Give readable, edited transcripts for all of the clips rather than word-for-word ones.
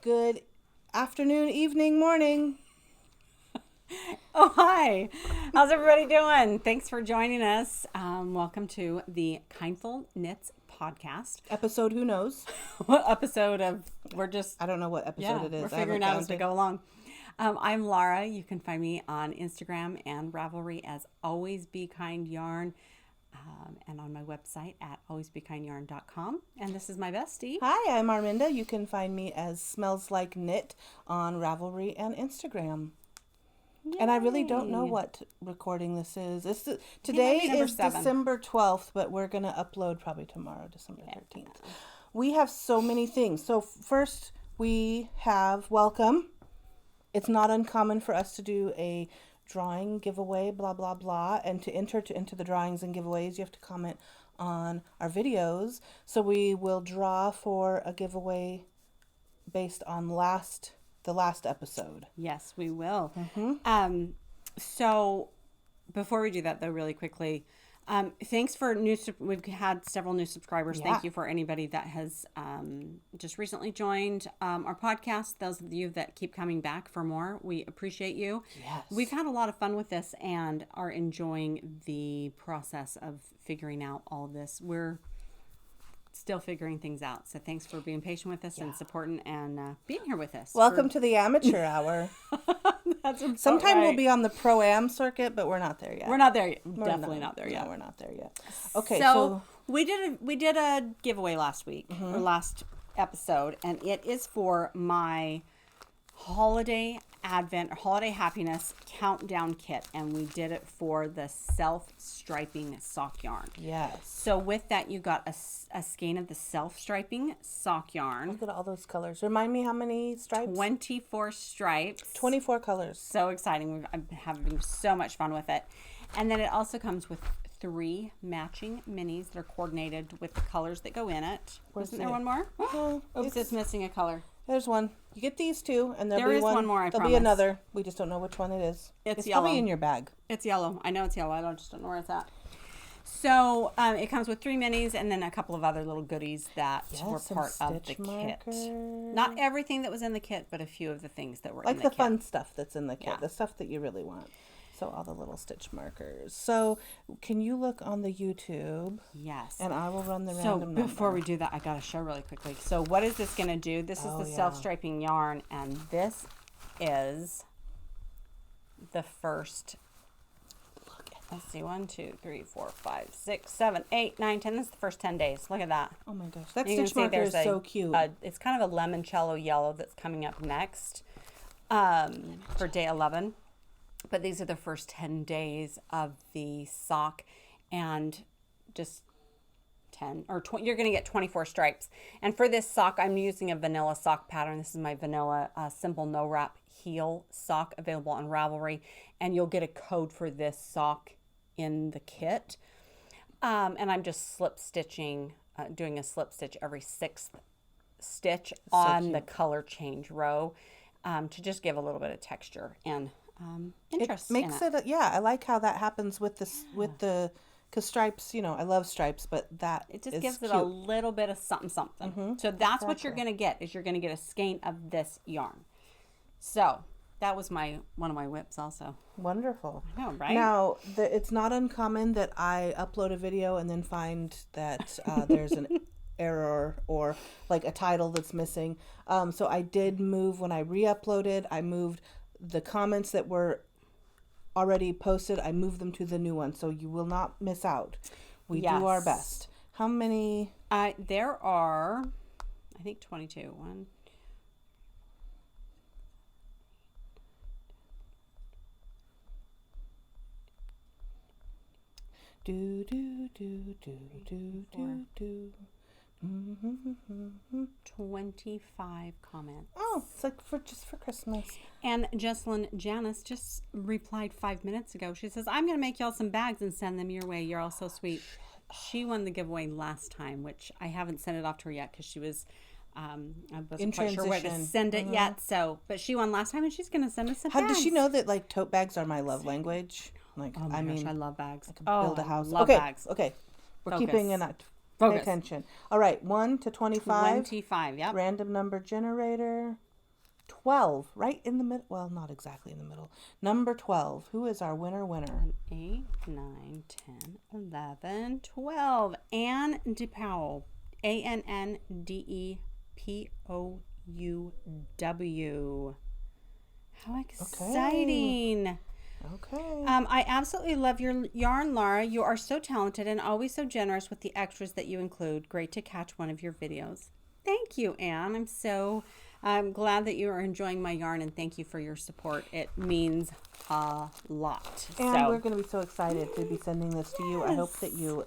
Good afternoon, evening, morning. Oh, hi. How's everybody doing? Thanks for joining us. Welcome to the Kindful Knits podcast. Episode, who knows? What episode of, I don't know what episode it is. We're figuring out as we go along. I'm Laura. You can find me on Instagram and Ravelry as Always Be Kind Yarn. And on my website at alwaysbekindyarn.com. And this is my bestie. Hi, I'm Arminda. You can find me as Smells Like Knit on Ravelry and Instagram. Yay. And I really don't know what recording this is. Today is 7. December 12th, but we're going to upload probably tomorrow, December 13th. We have so many things. So first we have welcome. It's not uncommon for us to do a drawing giveaway, blah blah blah, and to enter into the drawings and giveaways you have to comment on our videos. So we will draw for a giveaway based on the last episode. Yes, we will. So before we do that though, really quickly, thanks for we've had several new subscribers. Thank you for anybody that has just recently joined our podcast. Those of you that keep coming back for more, we appreciate you. Yes. We've had a lot of fun with this and are enjoying the process of figuring out all of this. We're still figuring things out. So thanks for being patient with us and supporting and being here with us. Welcome to the amateur hour. That's Sometime we'll be on the pro-am circuit, but we're not there yet. We're not there yet. Definitely not there yet. No, we're not there yet. Okay, so we did a giveaway last week or last episode, and it is for my holiday advent or holiday happiness countdown kit, and we did it for the self-striping sock yarn. Yes. So with that, you got a skein of the self-striping sock yarn. Look at all those colors. Remind me how many stripes? 24 stripes. 24 colors. So exciting. I'm having so much fun with it. And then it also comes with 3 matching minis that are coordinated with the colors that go in it. Wasn't there one more? Oops, it's missing a color. There's one. You get these two, and there'll there be is one more. There'll be another. We just don't know which one it is. It's yellow. Probably in your bag. It's yellow. I know it's yellow. I just don't know where it's at. So it comes with 3 minis and then a couple of other little goodies that were part of the kit. Not everything that was in the kit, but a few of the things that were in the kit. Like the fun stuff that's in the kit, the stuff that you really want. So all the little stitch markers. So can you look on the YouTube? Yes. And I will run the random number. So before we do that, I got to show really quickly. So what is this going to do? This is the self-striping yarn, and this is the first. Let's see, 1, 2, 3, 4, 5, 6, 7, 8, 9, 10. This is the first 10 days. Look at that. Oh my gosh, that stitch marker is so cute. It's kind of a limoncello yellow that's coming up next for day 11. But these are the first 10 days of the sock, and just 10 or 20. You're going to get 24 stripes. And for this sock, I'm using a vanilla sock pattern. This is my vanilla simple no wrap heel sock, available on Ravelry, and you'll get a code for this sock in the kit. And I'm just slip stitching, doing a slip stitch every 6th stitch on the color change row to just give a little bit of texture and interest. It makes it. I like how that happens with this because stripes, I love stripes, but that it just gives it a little bit of something. So that's what you're going to get, is you're going to get a skein of this yarn. So that was one of my whips also. Wonderful. I know, right? Now, it's not uncommon that I upload a video and then find that there's an error or like a title that's missing. So I did move when I re-uploaded. I moved the comments that were already posted. I moved them to the new one, so you will not miss out. We do our best. How many? There are, I think 22. 1. Do do do do do do do. 25 comments. Oh, it's like for Christmas. And Jessalyn Janice just replied 5 minutes ago. She says, I'm going to make y'all some bags and send them your way. You're all so sweet. She won the giveaway last time, which I haven't sent it off to her yet because she was I wasn't quite sure where to send it yet. So, but she won last time, and she's going to send us some bags. How does she know that like tote bags are my love language? Like, oh my gosh, I love bags. I could build a house. Love bags. Okay. We're Focus. keeping an eye. Pay attention. All right, 1 to 25. 25, yep. Random number generator. 12, right in the middle. Well, not exactly in the middle. Number 12. Who is our winner? 8, 9, 10, 11, 12. ANNEDEPOUW. ANNEDEPOUW. How exciting. Okay. I absolutely love your yarn, Laura. You are so talented and always so generous with the extras that you include. Great to catch one of your videos. Thank you, Anne. I'm glad that you are enjoying my yarn, and thank you for your support. It means a lot. And we're going to be so excited to be sending this to you. Yes. I hope that you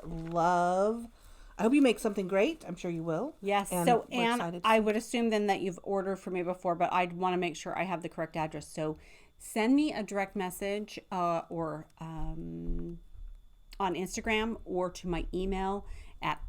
I hope you make something great. I'm sure you will. Yes. And so, Anne, I would assume then that you've ordered for me before, but I'd want to make sure I have the correct address. So send me a direct message or on Instagram or to my email at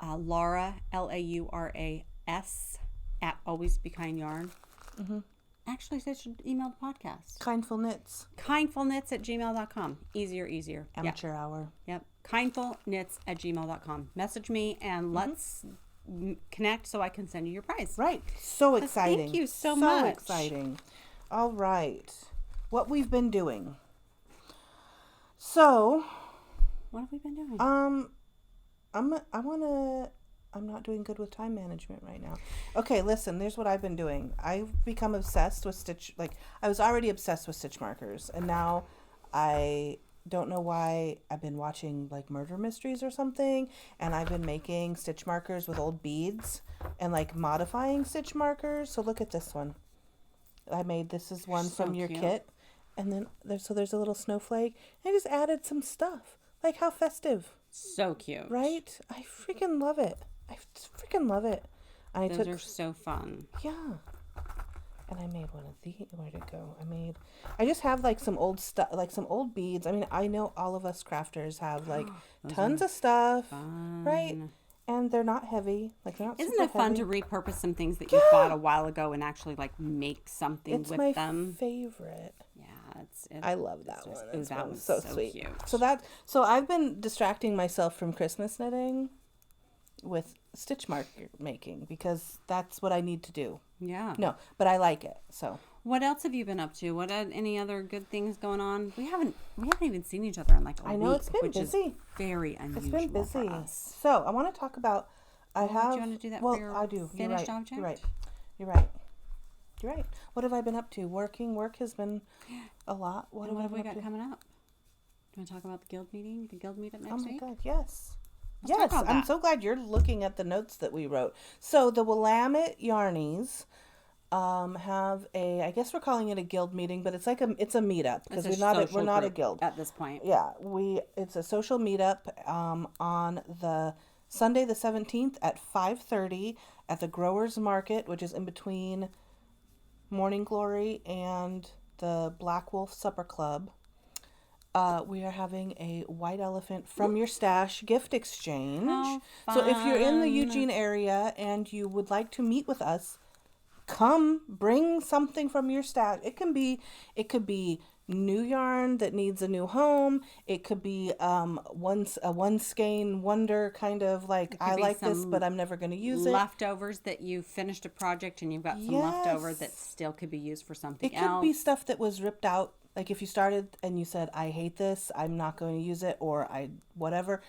Laura, LAURAS, at Always Be Kind Yarn. Mm-hmm. Actually, I should email the podcast. Kindful Knits. Kindfulknits@gmail.com. Easier. Amateur hour. Yep. Kindfulknits@gmail.com. Message me and let's connect so I can send you your prize. Right. So exciting. Thank you so much. So exciting. All right. What we've been doing. So. What have we been doing? I'm not doing good with time management right now. Okay, listen, there's what I've been doing. I've become obsessed with I was already obsessed with stitch markers, and now I don't know why I've been watching like murder mysteries or something, and I've been making stitch markers with old beads and like modifying stitch markers. So look at this one. This is one from your kit, and then there's a little snowflake. I just added some stuff. Like, how festive. So cute. Right? I freaking love it. And Those are so fun. Yeah. And I made one of these. Where'd it go? I just have like some old stuff, like some old beads. I mean, I know all of us crafters have like tons of stuff. Fun. Right? And they're not heavy. Like, they're not Isn't it fun to repurpose some things that you bought a while ago and actually like make something with them? It's my favorite. Yeah, I love that one. That was so sweet. Cute. So I've been distracting myself from Christmas knitting with stitch marker making because that's what I need to do. Yeah. No, but I like it. So. What else have you been up to? Any other good things going on? We haven't even seen each other in like a week. I know it's been which busy. Is very unusual. It's been busy. For us. So I want to talk about. Do you want to do that for your I do. finished object? You're right. What have I been up to? Working. Work has been a lot. What have we got coming up? Do you want to talk about the guild meeting? The guild meetup next week? Oh my God, yes. Let's talk about that. I'm so glad you're looking at the notes that we wrote. So the Willamette Yarnies have I guess we're calling it a guild meeting, but it's a meetup because we're not a guild at this point. Yeah, it's a social meetup on the Sunday the 17th at 5:30 at the Growers Market, which is in between Morning Glory and the Black Wolf Supper Club. We are having a white elephant from your stash gift exchange. So if you're in the Eugene area and you would like to meet with us, come bring something from your stash. It could be new yarn that needs a new home. It could be a one skein wonder kind of like, I like this, but I'm never going to use it. Leftovers that you finished a project and you've got some leftover that still could be used for something else. It could be stuff that was ripped out. Like if you started and you said, I hate this, I'm not going to use it, or whatever,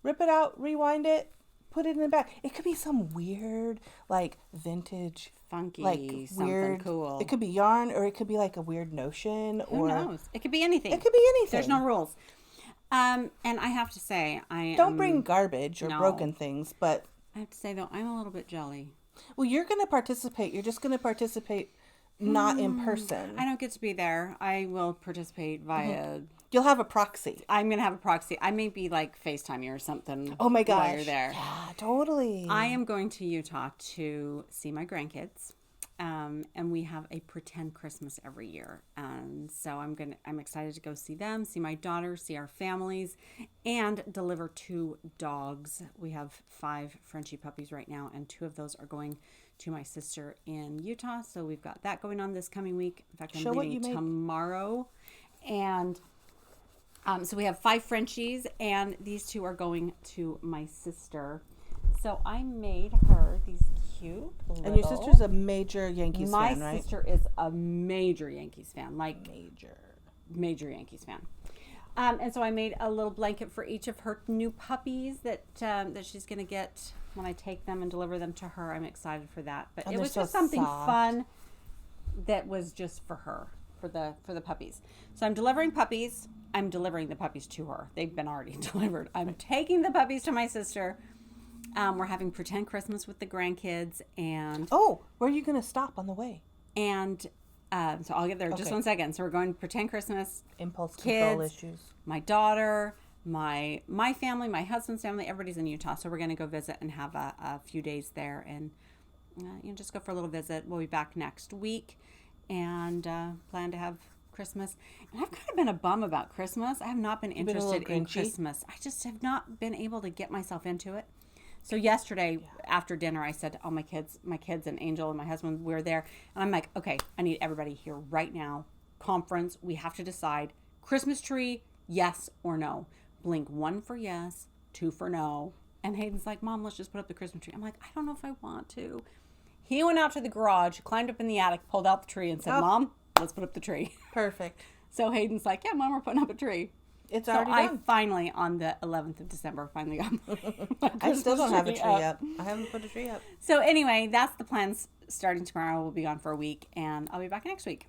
rip it out, rewind it, put it in the back. It could be some weird, like vintage, funky, like something weird, cool. It could be yarn, or it could be like a weird notion. Who knows? It could be anything. There's no rules. And I have to say, don't bring garbage or broken things, but I have to say though, I'm a little bit jelly. Well, you're going to participate. You're just going to participate. Not in person. I don't get to be there. I will participate via... You'll have a proxy. I'm going to have a proxy. I may be like FaceTime you or something. Oh my gosh. While you're there. Yeah, totally. I am going to Utah to see my grandkids. And we have a pretend Christmas every year. So I'm excited to go see them, see my daughter, see our families, and deliver 2 dogs. We have 5 Frenchie puppies right now, and 2 of those are going to my sister in Utah. So we've got that going on this coming week. In fact, I'm leaving tomorrow. And so we have 5 Frenchies, and these 2 are going to my sister. So I made her these cute. And your sister's a major Yankees fan, right? My sister is a major Yankees fan, like major Yankees fan. And so I made a little blanket for each of her new puppies that she's going to get when I take them and deliver them to her. I'm excited for that. But it was just something fun that was just for her, for the puppies. So I'm delivering puppies. I'm delivering the puppies to her. They've been already delivered. I'm taking the puppies to my sister. We're having pretend Christmas with the grandkids. And where are you going to stop on the way? And so I'll get there just 1 second. So we're going to pretend Christmas. Impulse kids, control issues. My daughter, my family, my husband's family, everybody's in Utah. So we're going to go visit and have a few days there and just go for a little visit. We'll be back next week and plan to have Christmas. And I've kind of been a bum about Christmas. I have not been interested in Christmas. I just have not been able to get myself into it. So yesterday after dinner, I said to all my kids and Angel and my husband, we're there. And I'm like, okay, I need everybody here right now. Conference. We have to decide Christmas tree, yes or no. Blink 1 for yes, 2 for no. And Hayden's like, Mom, let's just put up the Christmas tree. I'm like, I don't know if I want to. He went out to the garage, climbed up in the attic, pulled out the tree and said, Mom, let's put up the tree. Perfect. So Hayden's like, yeah, Mom, we're putting up a tree. It's already done. I finally, on the 11th of December, finally got my I still don't have a tree up. I haven't put a tree up. So anyway, that's the plans. Starting tomorrow, we'll be gone for a week, and I'll be back next week.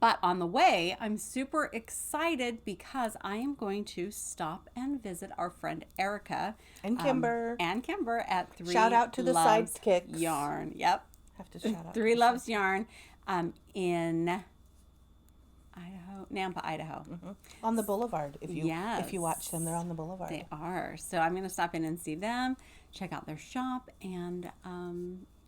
But on the way, I'm super excited because I am going to stop and visit our friend Erica. And Kimber. At 3 Shout out to the Loves sidekicks. Yarn. Yep. Have to shout out. 3 Loves Yarn in Nampa, Idaho. Mm-hmm. On the boulevard. If you watch them, they're on the boulevard. They are. So I'm going to stop in and see them, check out their shop, and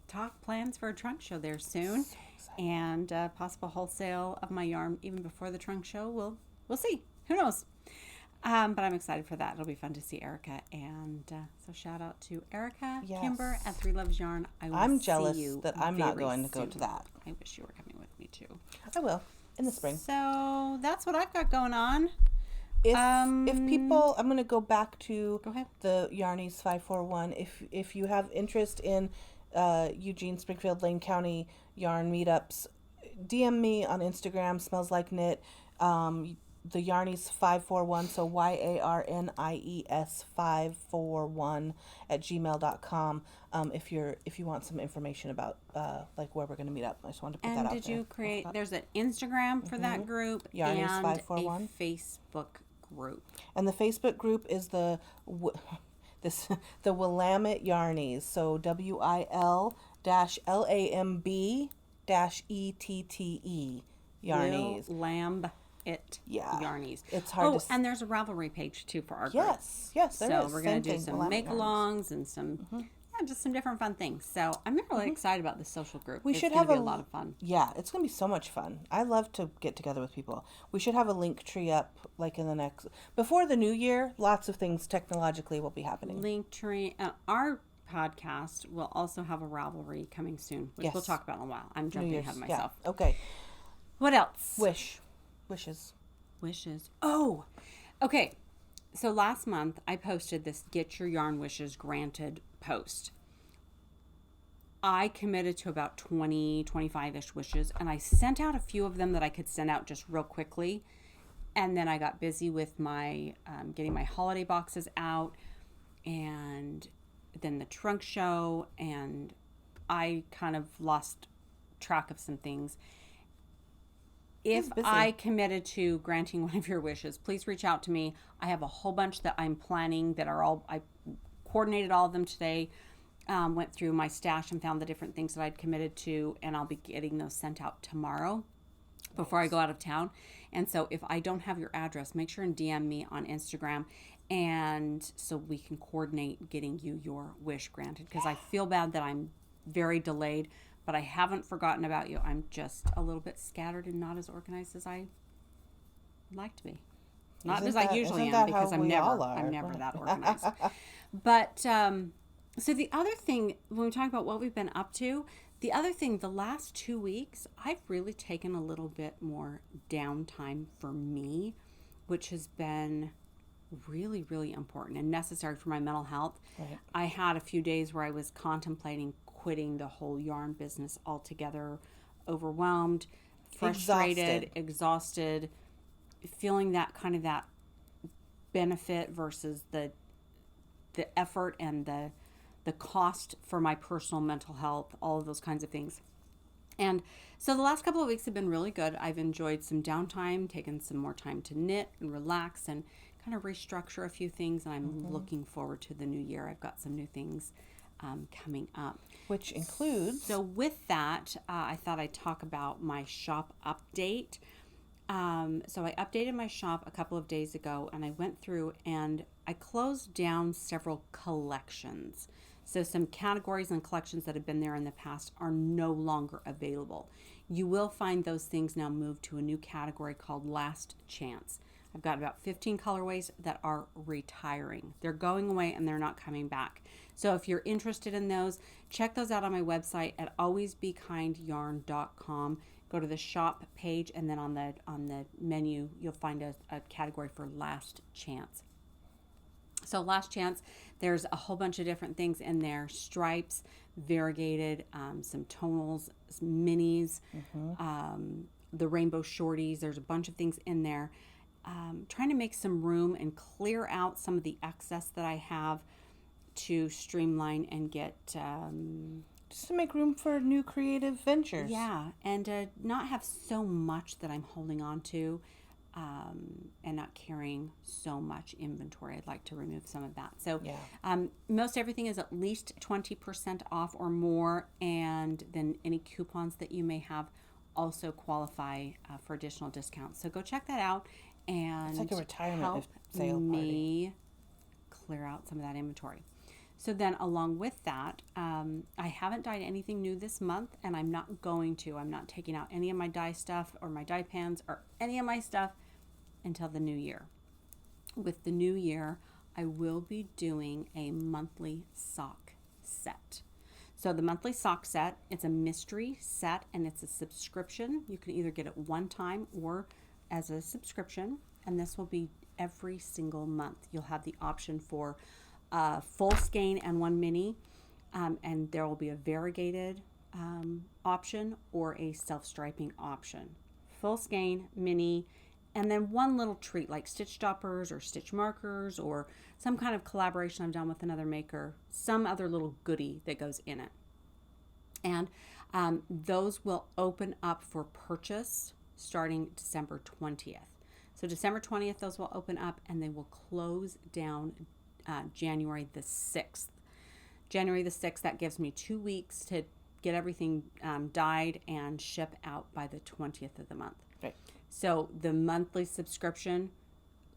talk plans for a trunk show there soon. So and possible wholesale of my yarn even before the trunk show. We'll see. Who knows? But I'm excited for that. It'll be fun to see Erica. And so shout out to Erica, Kimber at 3 Loves Yarn. I'm jealous that I'm not going to go to that. I wish you were coming with me too. I will. In the spring. So that's what I've got going on. If people, I'm going to go back to Go ahead. the Yarnie's 541. If you have interest in Eugene, Springfield, Lane County yarn meetups, DM me on Instagram, smells like knit. The Yarnie's 541, so YARNIES 541 at gmail.com. If you want some information about like where we're going to meet up, I just wanted to put that out there. And did you create? There's an Instagram for that group Yarnie's and 541. a Facebook group. And the Facebook group is the Willamette Yarnies. So WIL-LAMB-ETTE Yarnies. Lamb. Yarnies. It's hard and there's a Ravelry page too for our group. Yes, there is. So we're going to do some make-alongs and some, just some different fun things. So I'm really excited about this social group. It's going to be a lot of fun. Yeah, it's going to be so much fun. I love to get together with people. We should have a link tree up like in the before the new year. Lots of things technologically will be happening. Link tree. Our podcast will also have a Ravelry coming soon, which we'll talk about in a while. I'm jumping ahead of myself. Yeah. Okay. What else? Wishes. Oh, okay. So last month I posted this Get Your Yarn Wishes Granted post. I committed to about 20, 25-ish wishes, and I sent out a few of them that I could send out just real quickly. And then I got busy with my getting my holiday boxes out, and then the trunk show, and I kind of lost track of some things. If I committed to granting one of your wishes, please reach out to me. I have a whole bunch that I'm planning that are all, I coordinated all of them today, went through my stash and found the different things that I'd committed to, and I'll be getting those sent out tomorrow before I go out of town. And so if I don't have your address, make sure and DM me on Instagram, and so we can coordinate getting you your wish granted, because I feel bad that I'm very delayed. But I haven't forgotten about you. I'm just a little bit scattered and not as organized as I like to be. Not as I usually am, because I'm never that organized. But so the other thing, when we talk about what we've been up to, the other thing, the last 2 weeks, I've really taken a little bit more downtime for me, which has been really, really important and necessary for my mental health. Right. I had a few days where I was contemplating quitting the whole yarn business altogether, overwhelmed, frustrated, exhausted, feeling that kind of that benefit versus the effort and the cost for my personal mental health, all of those kinds of things. And so the last couple of weeks have been really good. I've enjoyed some downtime, taken some more time to knit and relax and kind of restructure a few things. And I'm looking forward to the new year. I've got some new things coming up. Which includes... So with that, I thought I'd talk about my shop update. So I updated my shop a couple of days ago, and I went through and I closed down several collections. So some categories and collections that have been there in the past are no longer available. You will find those things now moved to a new category called Last Chance. I've got about 15 colorways that are retiring. They're going away and they're not coming back. So if you're interested in those, check those out on my website at alwaysbekindyarn.com. Go to the shop page, and then on the menu, you'll find a category for Last Chance. So Last Chance, there's a whole bunch of different things in there. Stripes, variegated, some tonals, some minis, the rainbow shorties. There's a bunch of things in there. Trying to make some room and clear out some of the excess that I have to streamline and get... just to make room for new creative ventures. Yeah, and not have so much that I'm holding on to and not carrying so much inventory. I'd like to remove some of that. So most everything is at least 20% off or more, and then any coupons that you may have also qualify for additional discounts. So go check that out and it's like a retirement help sale me clear out some of that inventory. So then along with that, I haven't dyed anything new this month, and I'm not going to. I'm not taking out any of my dye stuff or my dye pans or any of my stuff until the new year. With the new year, I will be doing a monthly sock set. So the monthly sock set, it's a mystery set, and it's a subscription. You can either get it one time or as a subscription, and this will be every single month. You'll have the option for full skein and one mini, and there will be a variegated option or a self-striping option. Full skein, mini, and then one little treat like stitch stoppers or stitch markers or some kind of collaboration I've done with another maker, some other little goodie that goes in it. And those will open up for purchase starting December 20th. So December 20th, those will open up, and they will close down January the 6th. January the 6th, that gives me 2 weeks to get everything dyed and ship out by the 20th of the month. Right. So the monthly subscription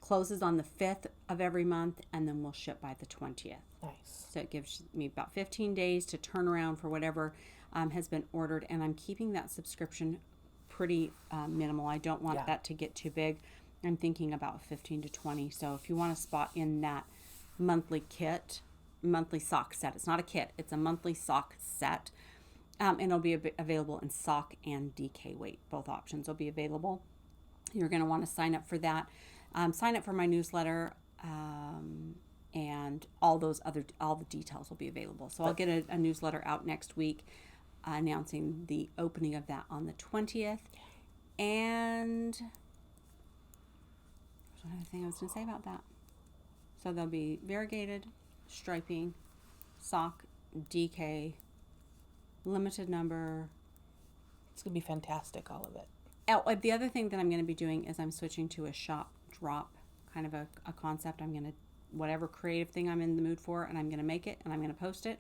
closes on the 5th of every month, and then we'll ship by the 20th. Nice. So it gives me about 15 days to turn around for whatever has been ordered, and I'm keeping that subscription pretty minimal. I don't want that to get too big. I'm thinking about 15 to 20. So if you want to spot in that monthly sock set, it's not a kit, it's a monthly sock set, and it'll be available in sock and DK weight. Both options will be available. You're going to want to sign up for that. Sign up for my newsletter, and all the details will be available. So I'll get a newsletter out next week announcing the opening of that on the 20th. And there's another thing I was going to say about that. So there'll be variegated, striping, sock, DK, limited number. It's going to be fantastic, all of it. Oh, the other thing that I'm going to be doing is I'm switching to a shop drop kind of a concept. I'm going to, whatever creative thing I'm in the mood for, and I'm going to make it, and I'm going to post it,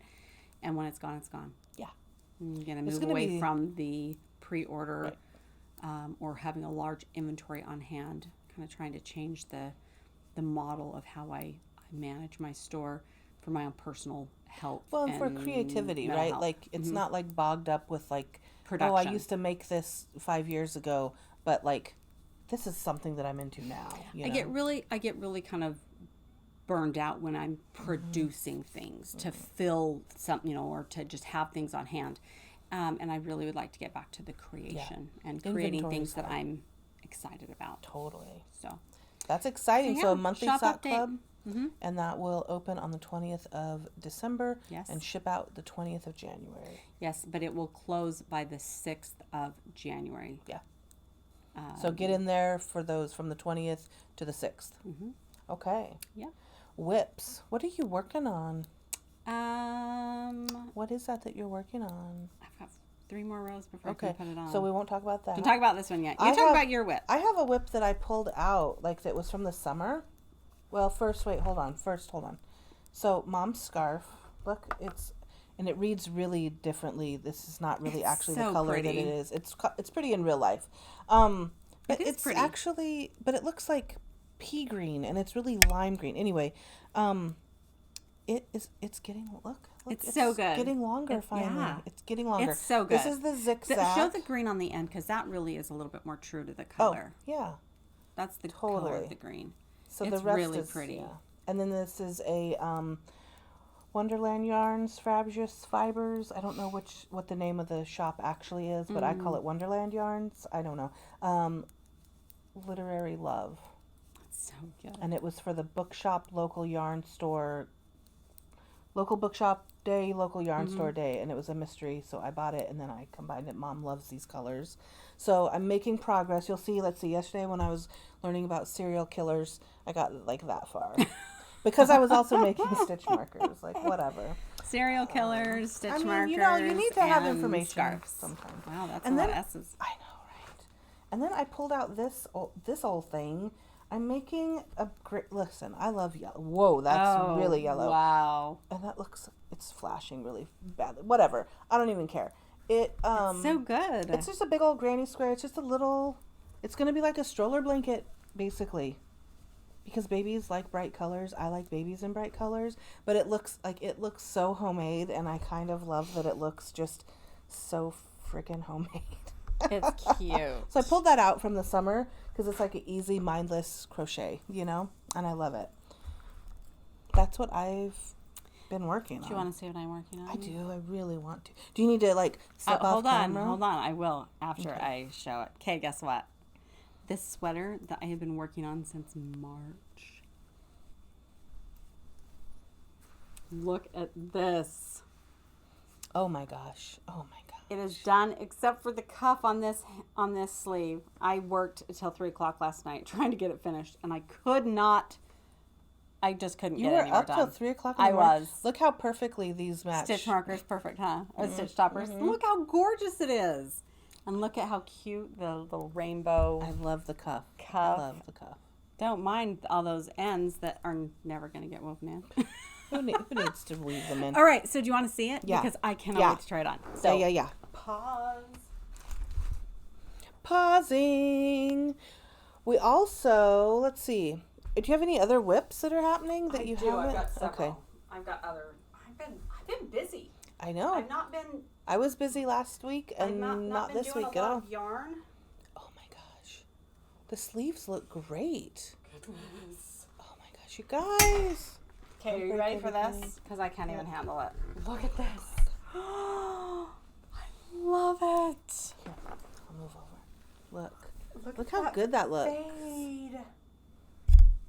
and when it's gone, it's gone. Yeah. I'm going to move away from the pre-order or having a large inventory on hand, kind of trying to change the model of how I manage my store for my own personal health. Well, and for creativity, right? Health. Like, it's not like bogged up with like, production. Oh, I used to make this 5 years ago, but like, this is something that I'm into now. You know? I get really kind of burned out when I'm producing things to fill something, or to just have things on hand. And I really would like to get back to the creation and creating things that I'm excited about. Totally. So that's exciting. So a monthly sock club. and that will open on the 20th of December and ship out the 20th of January. Yes, but it will close by the 6th of January. Yeah. So get in there for those from the 20th to the 6th. Okay. Yeah. Whips. What are you working on? What is that you're working on? I've got 3 more rows before I can put it on. So we won't talk about that. Don't talk about this one yet. You talk about your whip. I have a whip that I pulled out, like that was from the summer. Well, first, hold on. So mom's scarf. Look, and it reads really differently. This is not really actually the color that it is. It's pretty in real life. But it's pretty. Actually, but it looks like pea green, and it's really lime green. Anyway, it's getting, look, it's so good. Getting longer finally. Yeah. It's getting longer. It's so good. This is the ZickZack. Show the green on the end, because that really is a little bit more true to the color. Oh, yeah. That's the color of the green. So it's the rest really is pretty. Yeah. And then this is a Wonderland Yarns Frabjous Fibers. I don't know what the name of the shop actually is, but I call it Wonderland Yarns. I don't know. Literary Love. That's so good. And it was for the bookshop local yarn store. Local bookshop day, local yarn store day, and it was a mystery, so I bought it and then I combined it. Mom loves these colors. So I'm making progress. You'll see, yesterday when I was learning about serial killers, I got like that far. Because I was also making stitch markers, whatever. Serial killers, stitch markers, you need to have information scarves. sometimes. Wow, that's a lot of S's. I know, right? And then I pulled out this old thing. I'm making a great, listen, I love yellow. Whoa, that's really yellow. Wow. And it's flashing really badly. Whatever. I don't even care. It's so good. It's just a big old granny square. It's just a little, it's going to be like a stroller blanket, basically. Because babies like bright colors. I like babies in bright colors. But it looks so homemade, and I kind of love that it looks just so freaking homemade. It's cute. So I pulled that out from the summer because it's like an easy, mindless crochet, and I love it. That's what I've been working on. Do you want to see what I'm working on? I do. I really want to. Do you need to step off camera? Hold on. I will after I show it. Okay, guess what? This sweater that I have been working on since March. Look at this. Oh my gosh. Oh my gosh. It is done except for the cuff on this sleeve. I worked until 3 o'clock last night trying to get it finished, and I just couldn't get it anywhere done. You were up till 3 o'clock in the morning? I was. Look how perfectly these match. Stitch markers, perfect, huh? Or stitch toppers. Look how gorgeous it is. And look at how cute the little rainbow. I love the cuff. I love the cuff. Don't mind all those ends that are never going to get woven in. Who needs to weave them in? All right, so do you want to see it? Yeah. Because I cannot wait to try it on. So yeah. Pause. Pausing. We also, let's see. Do you have any other whips that are happening that you haven't? I've got several. Okay. I've been busy. I know. I've not been. I was busy last week and not this week at all. Of yarn. Oh my gosh, the sleeves look great. Goodness. Oh my gosh, you guys. Okay, are you ready for this? Because I can't even handle it. Look at this. I love it. Here, I'll move over. Look how good that looks. Fade.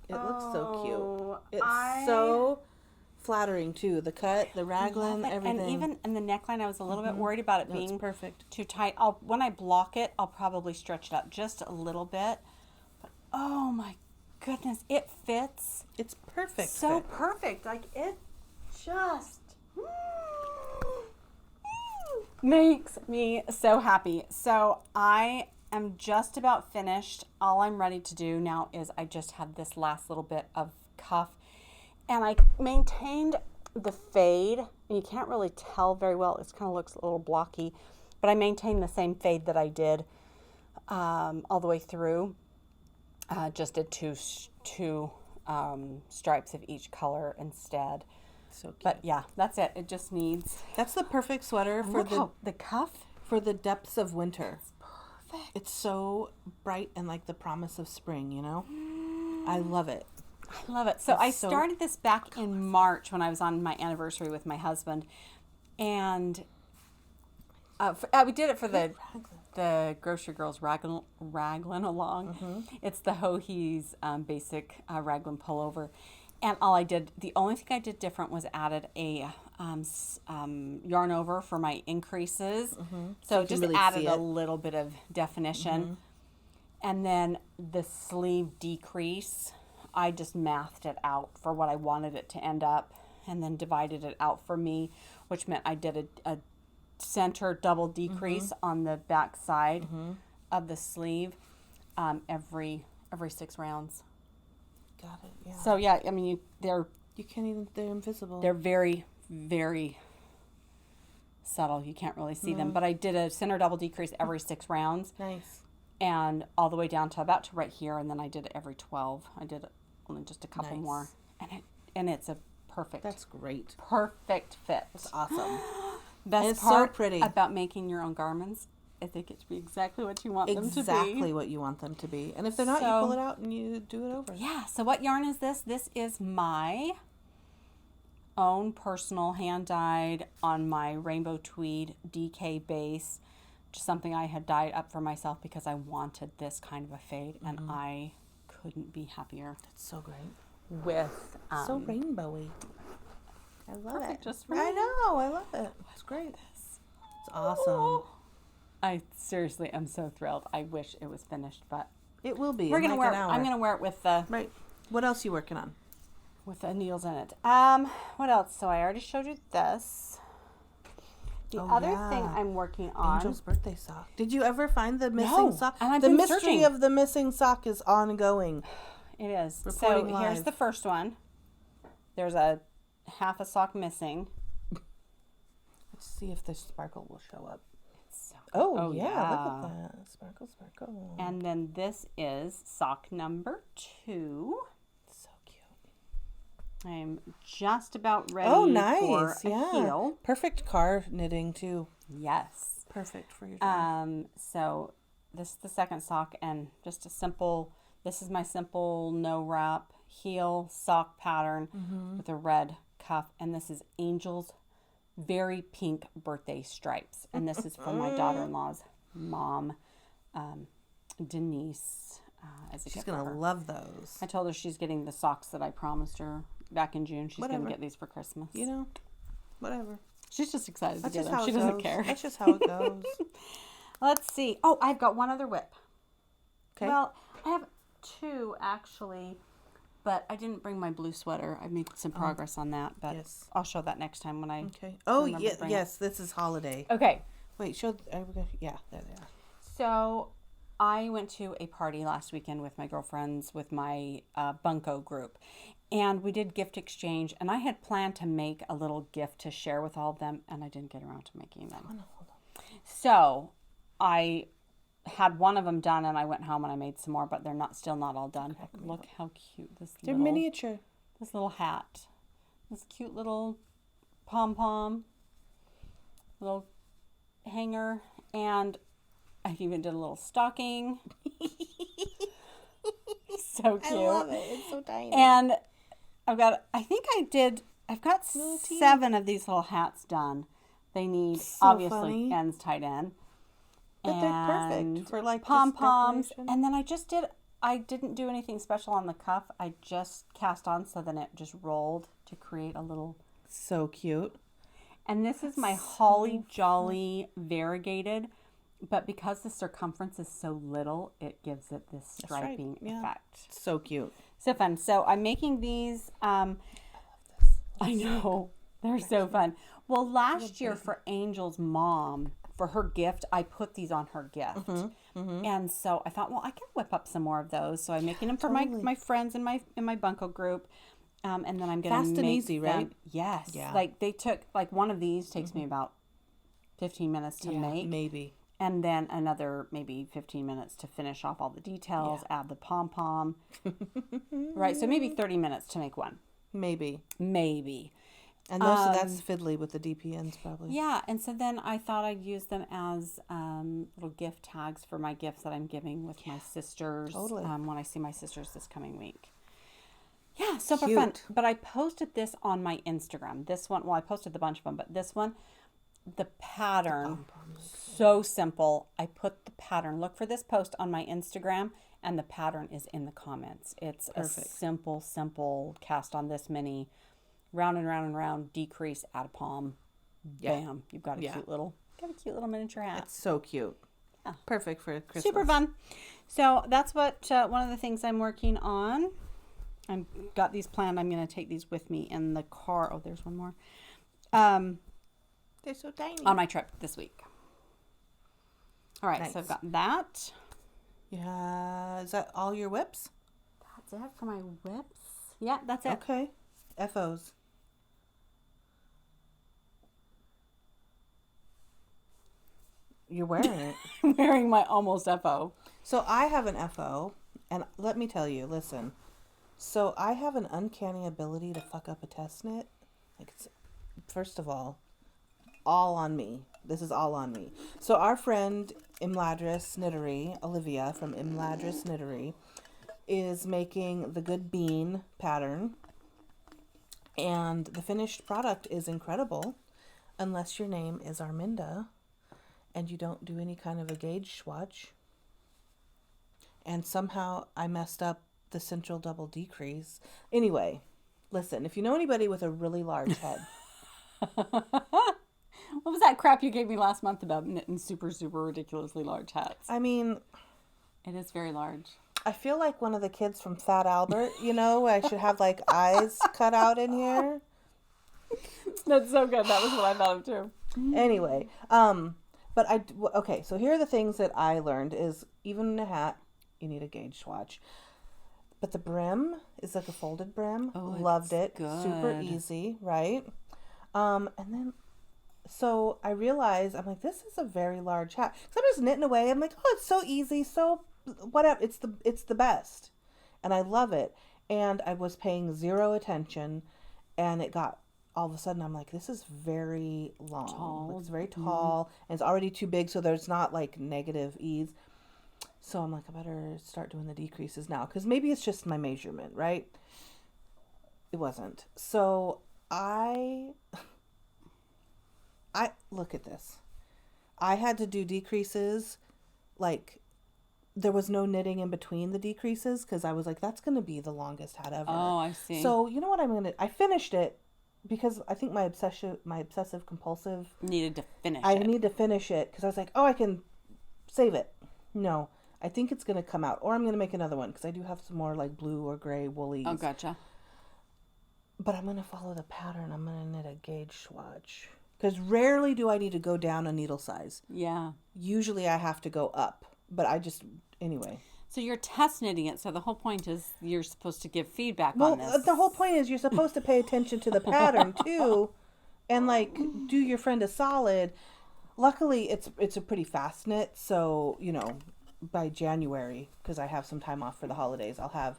It looks so cute. It's so flattering too. The cut, the raglan, everything. And the neckline, I was a little bit worried about it being perfect. Too tight. When I block it, I'll probably stretch it out just a little bit. But oh my goodness, it fits. It's perfect. So perfect. Like it just makes me so happy. So I am just about finished. All I'm ready to do now is I just have this last little bit of cuff, and I maintained the fade, and you can't really tell very well. It kind of looks a little blocky, but I maintained the same fade that I did all the way through. Just did two stripes of each color instead. So cute. But yeah, that's it. It just needs. That's the perfect sweater for the cuff for the depths of winter. It's perfect. It's so bright and like the promise of spring. I love it. I love it. So I started this back in March when I was on my anniversary with my husband, and we did it for the Grocery Girls Raglan Along. It's the Hohe's basic raglan pullover, And the only thing I did different was added a yarn over for my increases. So just really added a little bit of definition. And then the sleeve decrease, I just mathed it out for what I wanted it to end up, and then divided it out for me, which meant I did a center double decrease on the back side of the sleeve every 6 rounds. Got it. Yeah. So yeah, I mean they're invisible. They're very, very subtle. You can't really see them. But I did a center double decrease every 6 rounds. Nice. And all the way down to about to right here, and then I did it every 12. I did only just a couple more, and it's a perfect. That's great. Perfect fit. That's awesome. Best part so pretty about making your own garments is they get to be exactly what you want them to be. Exactly what you want them to be. And if they're not, you pull it out and you do it over. Yeah. So what yarn is this? This is my own personal hand dyed on my rainbow tweed DK base. Just something I had dyed up for myself because I wanted this kind of a fade, and I couldn't be happier. That's so great. With so rainbowy. I love it. Just for I know. I love it. It's great. It's awesome. I seriously am so thrilled. I wish it was finished, but it will be. We're gonna wear. I'm gonna wear it with the right. What else are you working on? With the needles in it. What else? So I already showed you this. The other thing I'm working on. Angel's birthday sock. Did you ever find the missing sock? And I've the been mystery searching. of the missing sock is ongoing. It is. Reporting so live. Here's the first one. There's a half a sock missing. Let's see if the sparkle will show up. So oh yeah, look at that. Sparkle, sparkle. And then this is sock number 2. So cute. I'm just about ready for a heel. Perfect car knitting too. Yes. Perfect for your job. So this is the second sock, and just a simple, this is my simple no wrap heel sock pattern with a red cuff, and this is Angel's very pink birthday stripes, and this is from my daughter-in-law's mom, Denise. She's gonna love those. I told her she's getting the socks that I promised her back in June. She's gonna get these for Christmas. You know, whatever. She's just excited to get them. How she doesn't care. That's just how it goes. Let's see. Oh, I've got one other whip. Okay. Well, I have 2 actually, but I didn't bring my blue sweater. I made some progress on that, but I'll show that next time when I. Okay. Oh yes, this is holiday. Okay. Wait, show. Yeah, there they are. So, I went to a party last weekend with my girlfriends with my Bunko group, and we did gift exchange. And I had planned to make a little gift to share with all of them, and I didn't get around to making them. Oh, no, hold on. So, I had one of them done, and I went home and I made some more, but they're still not all done. Look how cute they're miniature. This little hat, this cute little pom pom, little hanger, and I even did a little stocking. So cute. I love it. It's so tiny. And I've got 7 of these little hats done. They need obviously ends tied in. But they're perfect for like pom-poms. And then I didn't do anything special on the cuff. I just cast on so then it just rolled to create a little. So cute. And this is my Holly Jolly variegated, but because the circumference is so little, it gives it this striping effect. So cute. So fun. So I'm making these. I love this. I know. They're so fun. Well, last year for Angel's mom, for her gift, I put these on her gift. And so I thought, well, I can whip up some more of those. So I'm making them for my friends in my Bunko group. And then I'm going to make fast and easy, right? Yes. Yeah. Like they took, like one of these takes me about 15 minutes to make. Maybe. And then another maybe 15 minutes to finish off all the details, add the pom-pom. Right. So maybe 30 minutes to make one. Maybe. And that's fiddly with the DPNs probably. Yeah, and so then I thought I'd use them as little gift tags for my gifts that I'm giving with my sisters when I see my sisters this coming week. Yeah, super fun. But I posted this on my Instagram. This one, well, I posted a bunch of them, but this one, the pattern, so simple. I put the pattern. Look for this post on my Instagram, and the pattern is in the comments. It's Perfect. a simple cast on this many, round and round and round, decrease, add a palm, bam, you've got a cute little miniature hat. It's so cute. Yeah. Perfect for Christmas. Super fun. So that's what one of the things I'm working on. I've got these planned. I'm going to take these with me in the car. Oh, there's one more. They're so tiny. On my trip this week. All right, Nice. so I've got that. Yeah. Is that all your whips? That's it for my whips. Yeah, that's it. Okay. FOs. You're wearing it. I'm wearing my almost FO. So I have an FO, and let me tell you, listen. So I have an uncanny ability to fuck up a test knit. Like, it's, first of all on me. This is all on me. So our friend Imladris Knittery, Olivia from Imladris Knittery, is making the Good Bean pattern. And the finished product is incredible, unless your name is Arminda and you don't do any kind of a gauge swatch. And somehow I messed up the central double decrease. Anyway, listen, if you know anybody with a really large head. What was that crap you gave me last month about knitting super ridiculously large hats? I mean, it is very large. I feel like one of the kids from Fat Albert, you know, I should have like eyes cut out in here. That's so good. That was what I thought of too. Anyway, but okay, so here are the things that I learned is even in a hat, you need a gauge swatch. But the brim is like a folded brim. Oh, Loved it. good. Super easy, right? And then, so I realized, I'm like, this is a very large hat. So I'm just knitting away. I'm like, oh, it's so easy. So whatever. It's the best. And I love it. And I was paying zero attention, and it got, all of a sudden, I'm like, this is very long. Tall. It's very tall, and it's already too big, so there's not like negative ease. So I'm like, I better start doing the decreases now, because maybe it's just my measurement, right? It wasn't. So I look at this. I had to do decreases, like there was no knitting in between the decreases, because I was like, that's going to be the longest hat ever. Oh, I see. So you know what I finished it, because I think my obsessive compulsive Needed to finish I it. need to finish it, because I was like, oh, I can save it. No, I think it's going to come out, or I'm going to make another one, because I do have some more like blue or gray woolies. Oh, gotcha. But I'm going to follow the pattern. I'm going to knit a gauge swatch, because rarely do I need to go down a needle size. Yeah. Usually I have to go up, but anyway. So you're test knitting it. So the whole point is you're supposed to give feedback on this. The whole point is you're supposed to pay attention to the pattern too, and like do your friend a solid. Luckily, it's a pretty fast knit, so you know, by January, because I have some time off for the holidays, I'll have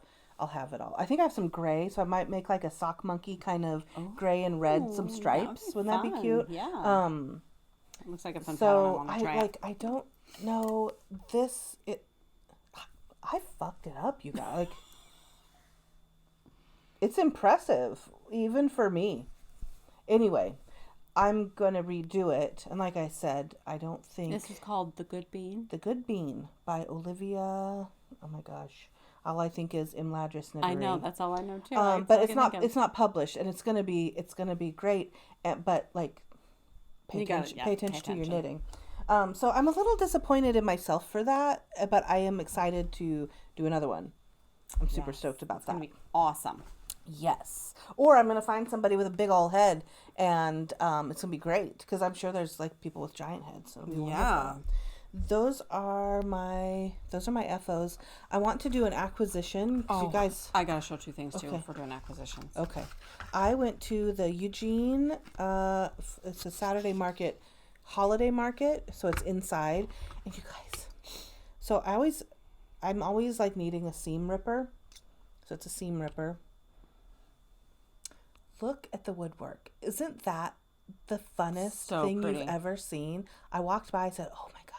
it all. I think I have some gray, so I might make like a sock monkey kind of gray and red, some stripes. Wouldn't that be cute? Yeah. It looks like a fun pattern. I So want to try it. I don't know this. I fucked it up, you guys. Like, it's impressive, even for me. Anyway, I'm going to redo it. And like I said, I don't think... This is called The Good Bean? The Good Bean by Olivia... Oh my gosh. All I think is Imladris Knittery. I know, that's all I know too. But it's not published, and it's gonna be great. But like, pay attention to your knitting. So I'm a little disappointed in myself for that, but I am excited to do another one. I'm super stoked about that. It's gonna be awesome. Yes. Or I'm gonna find somebody with a big old head, and it's gonna be great, because I'm sure there's like people with giant heads. So it'll be wonderful. Those are my FOs. I want to do an acquisition. You guys, I gotta show two things too for doing acquisitions. Okay. I went to the Eugene, it's a Saturday market, holiday market, so it's inside. And you guys, so I'm always like needing a seam ripper. So it's a seam ripper. Look at the woodwork. Isn't that the funnest thing you've ever seen? I walked by and said, oh my God.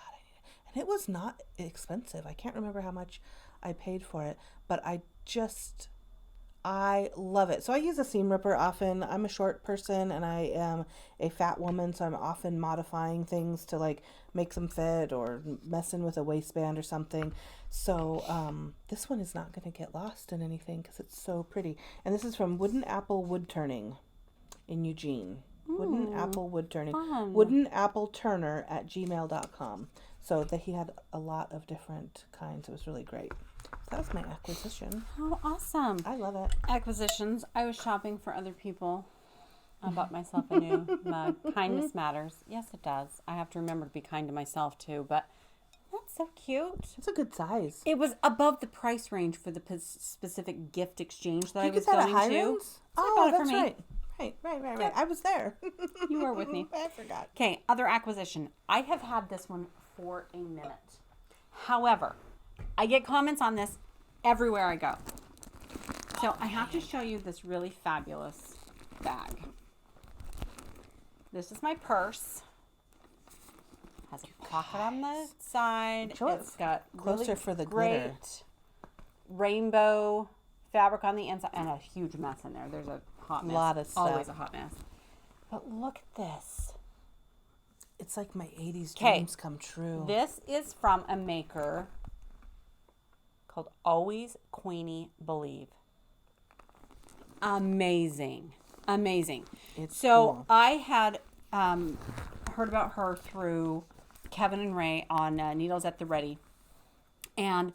And it was not expensive. I can't remember how much I paid for it, but I love it. So I use a seam ripper often. I'm a short person and I am a fat woman, so I'm often modifying things to like make them fit or messing with a waistband or something. So this one is not going to get lost in anything because it's so pretty. And this is from Wooden Apple Woodturning in Eugene. Wooden Apple Woodturning. woodenappleturner@gmail.com. So he had a lot of different kinds. It was really great. That was my acquisition. How awesome. I love it. Acquisitions. I was shopping for other people. I bought myself a new mug. Kindness matters. Yes, it does. I have to remember to be kind to myself too, but that's so cute. It's a good size. It was above the price range for the specific gift exchange that I was going to. So oh, that's right. Right. Yep. I was there. You were with me. I forgot. Okay, other acquisition. I have had this one for a minute. However, I get comments on this everywhere I go. So I have to show you this really fabulous bag. This is my purse. Has a pocket on the side. Show it's got closer really for the great glitter. Rainbow fabric on the inside and a huge mess in there. There's a hot mess. Lot of stuff. Always a hot mess. But look at this. It's like my 80s dreams come true. This is from a maker called Always Queenie Believe. Amazing. It's so cool. I had heard about her through Kevin and Ray on Needles at the Ready. And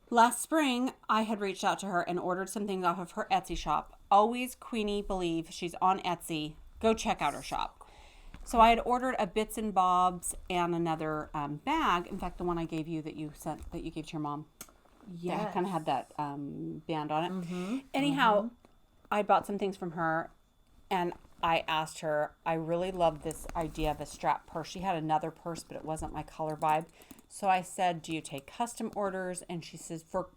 last spring, I had reached out to her and ordered some things off of her Etsy shop. Always Queenie Believe. She's on Etsy. Go check out her shop. So I had ordered a bits and bobs and another bag. In fact, the one I gave you that you gave to your mom. Yeah, kind of had that band on it. Anyhow, I bought some things from her, and I asked her. I really love this idea of a strap purse. She had another purse, but it wasn't my color vibe. So I said, "Do you take custom orders?" And she says, "For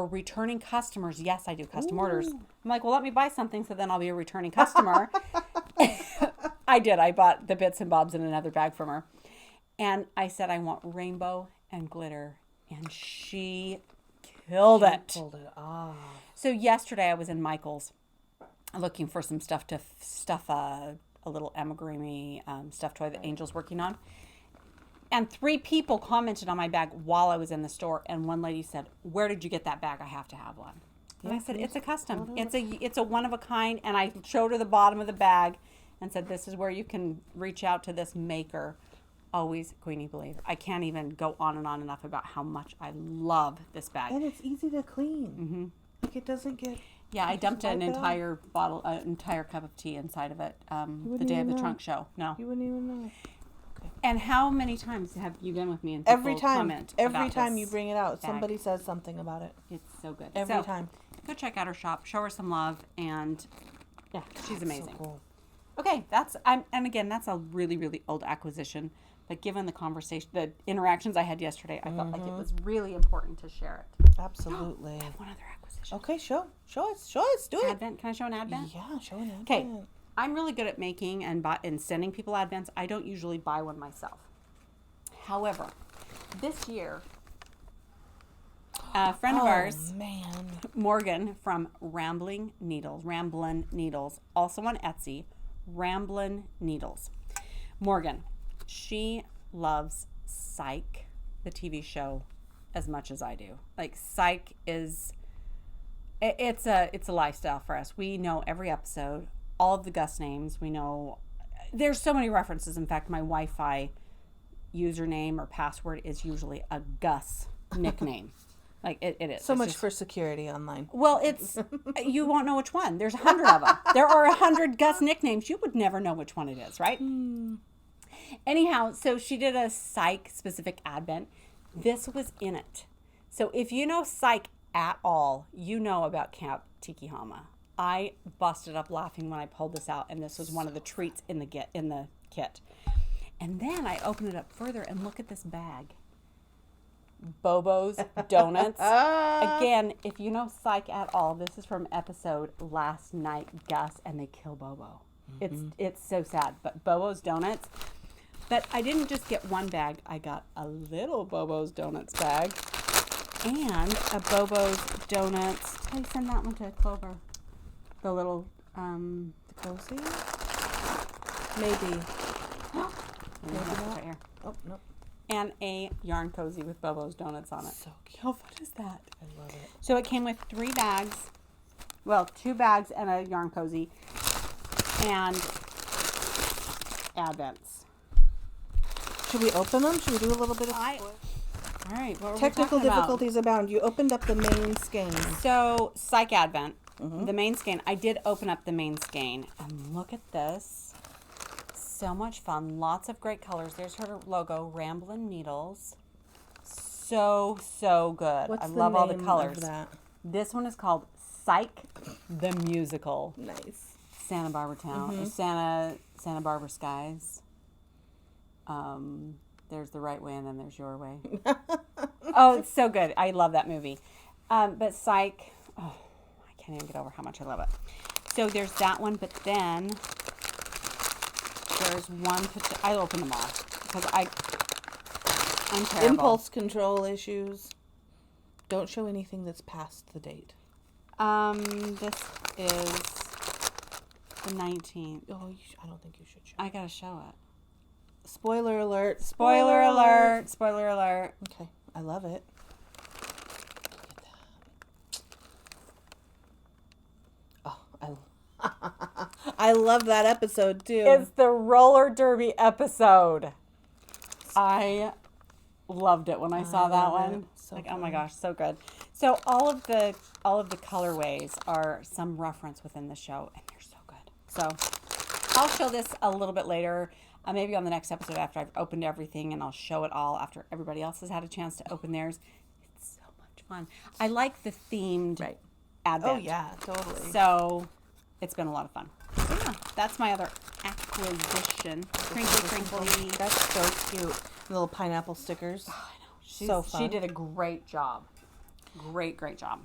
returning customers, yes, I do custom orders." I'm like, "Well, let me buy something, so then I'll be a returning customer." I did. I bought the bits and bobs in another bag from her. And I said, I want rainbow and glitter. And she killed it. Pulled it off. So yesterday I was in Michael's looking for some stuff to stuff a little amigurumi stuffed toy that Angel's working on. And 3 people commented on my bag while I was in the store. And one lady said, "Where did you get that bag? I have to have one." And I said, "It's a custom. It's a one of a kind." And I showed her the bottom of the bag and said, "This is where you can reach out to this maker." Always Queenie Believe. I can't even go on and on enough about how much I love this bag. And it's easy to clean. Like it doesn't get... Yeah, I dumped an entire bottle, an entire cup of tea inside of it the day of the trunk show. No. You wouldn't even know. Okay. And how many times have you been with me and every people time comment every about time this you bring it out, bag? somebody says something about it. It's so good. Every time. Go check out her shop. Show her some love, and yeah, she's amazing. So cool. Okay, and again, that's a really, really old acquisition. But given the conversation, the interactions I had yesterday, I felt like it was really important to share it. Absolutely. I have one other acquisition. Okay, show us, do it. Advent. Can I show an Advent? Yeah, show an Advent. Okay, I'm really good at making and sending people Advents. I don't usually buy one myself. However, this year, a friend of ours, Morgan from Ramblin' Needles, also on Etsy, Ramblin' Needles. Morgan, she loves Psych, the TV show, as much as I do. Like Psych it's a lifestyle for us. We know every episode, all of the Gus names. We know there's so many references. In fact, my Wi-Fi username or password is usually a Gus nickname. Like it is. So much for security online. Well, you won't know which one. There's 100 of them. There are 100 Gus nicknames. You would never know which one it is, right? Anyhow, so she did a Psych specific Advent. This was in it. So if you know Psych at all, you know about Camp Tikihama. I busted up laughing when I pulled this out, and this was one of the treats in the kit. And then I open it up further and look at this bag. Bobo's Donuts. Again, if you know Psych at all, this is from episode Last Night Gus, and they kill Bobo. It's so sad. But Bobo's Donuts. But I didn't just get one bag. I got a little Bobo's Donuts bag. And a Bobo's Donuts. How do you send that one to Clover? The little, the cozy? Maybe. Maybe right here. Oh, no. And a yarn cozy with Bobo's Donuts on it. So cute. How fun is that? I love it. So it came with 3 bags. Well, 2 bags and a yarn cozy. And Advents. Should we open them? Should we do a little bit of... All right. What were Technical we talking difficulties abound. You opened up the main skein. So, Psych Advent. The main skein. I did open up the main skein. And look at this. So much fun. Lots of great colors. There's her logo, Ramblin' Needles. So good. What's I the love all the name colors. of that? This one is called Psych the Musical. Nice. Santa Barbara Town. Santa Barbara Skies. There's the right way and then there's your way. Oh, it's so good. I love that movie. But Psych, oh, I can't even get over how much I love it. So there's that one, but then there's one, I open them all because I'm terrible. Impulse control issues. Don't show anything that's past the date. This is the 19th. Oh, I don't think you should show. I gotta show it. Spoiler alert. Spoiler alert. Spoiler alert. Okay. I love it. Look at that. Oh, I love that episode too. It's the roller derby episode. I loved it when I saw that one. So like, oh my gosh, so good. So all of the colorways are some reference within the show, and they're so good. So I'll show this a little bit later. Maybe on the next episode after I've opened everything, and I'll show it all after everybody else has had a chance to open theirs. It's so much fun. I like the themed Advent. Oh, yeah, totally. So it's been a lot of fun. So, yeah, that's my other acquisition. Crinkly, crinkly. That's so cute. Little pineapple stickers. Oh, I know. So fun. She did a great job. Great job.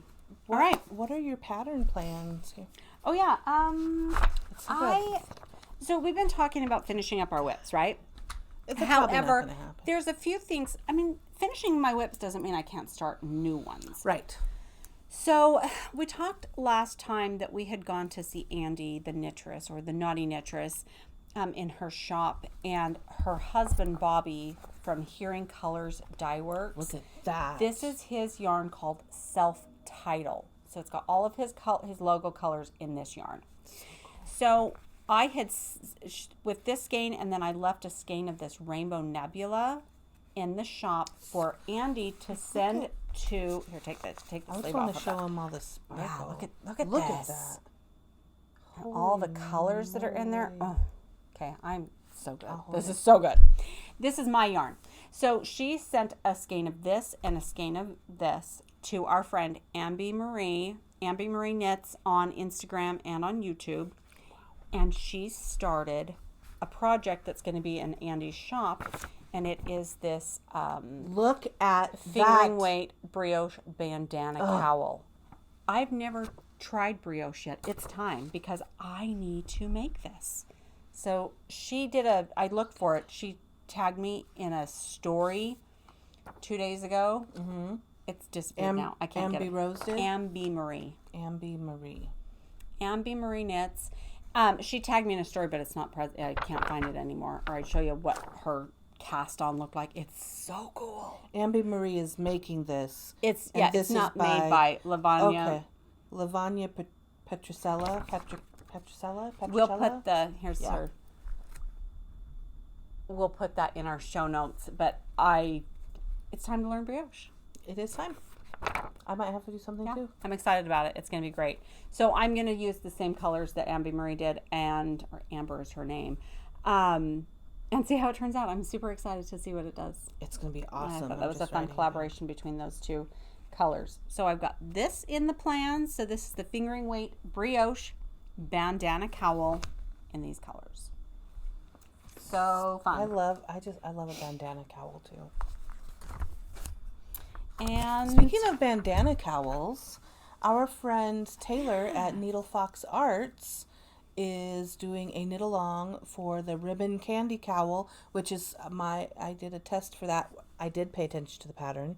All right. What are your pattern plans here? Oh, yeah. So we've been talking about finishing up our whips, right? However, there's a few things. I mean, finishing my whips doesn't mean I can't start new ones. Right. So we talked last time that we had gone to see Andy, the knitress, or the Naughty Nitus, in her shop, and her husband, Bobby, from Hearing Colors Dye Works. Look at that. This is his yarn called Self-Title. So it's got all of his logo colors in this yarn. So I had, with this skein, and then I left a skein of this Rainbow Nebula in the shop for Andy to send to, here, take the sleeve off. I just want to show him all the sparkle. Yeah, look at that. And all the colors that are in there. Oh, okay, I'm so good. This is so good. This is my yarn. So she sent a skein of this and a skein of this to our friend Ambi Marie Knits on Instagram and on YouTube. And she started a project that's going to be in Andy's shop, and it is this look at fingering weight brioche bandana cowl. I've never tried brioche yet. It's time because I need to make this. So she did I looked for it. She tagged me in a story 2 days ago. Mm-hmm. It's disappeared now. I can't get it. Ambi Rose did? Ambi Marie. Ambi Marie. Ambi Marie Knits. She tagged me in a story, but it's not present. I can't find it anymore. Or I'd show you what her cast on looked like. It's so cool. Ambi Marie is making this. It's not made by Lavanya. Okay. Lavanya Patricella. Patricella. We'll put her. We'll put that in our show notes. But it's time to learn brioche. It is time. I might have to do something too. I'm excited about it. It's going to be great. So I'm going to use the same colors that Ambi Marie did, or Amber is her name, and see how it turns out. I'm super excited to see what it does. It's going to be awesome. I thought that was a fun collaboration between those two colors. So I've got this in the plans. So this is the Fingering Weight Brioche Bandana Cowl in these colors. So fun. I love a bandana cowl too. And speaking of bandana cowls, our friend Taylor at Needle Fox Arts is doing a knit along for the ribbon candy cowl, which is I did a test for that. I did pay attention to the pattern.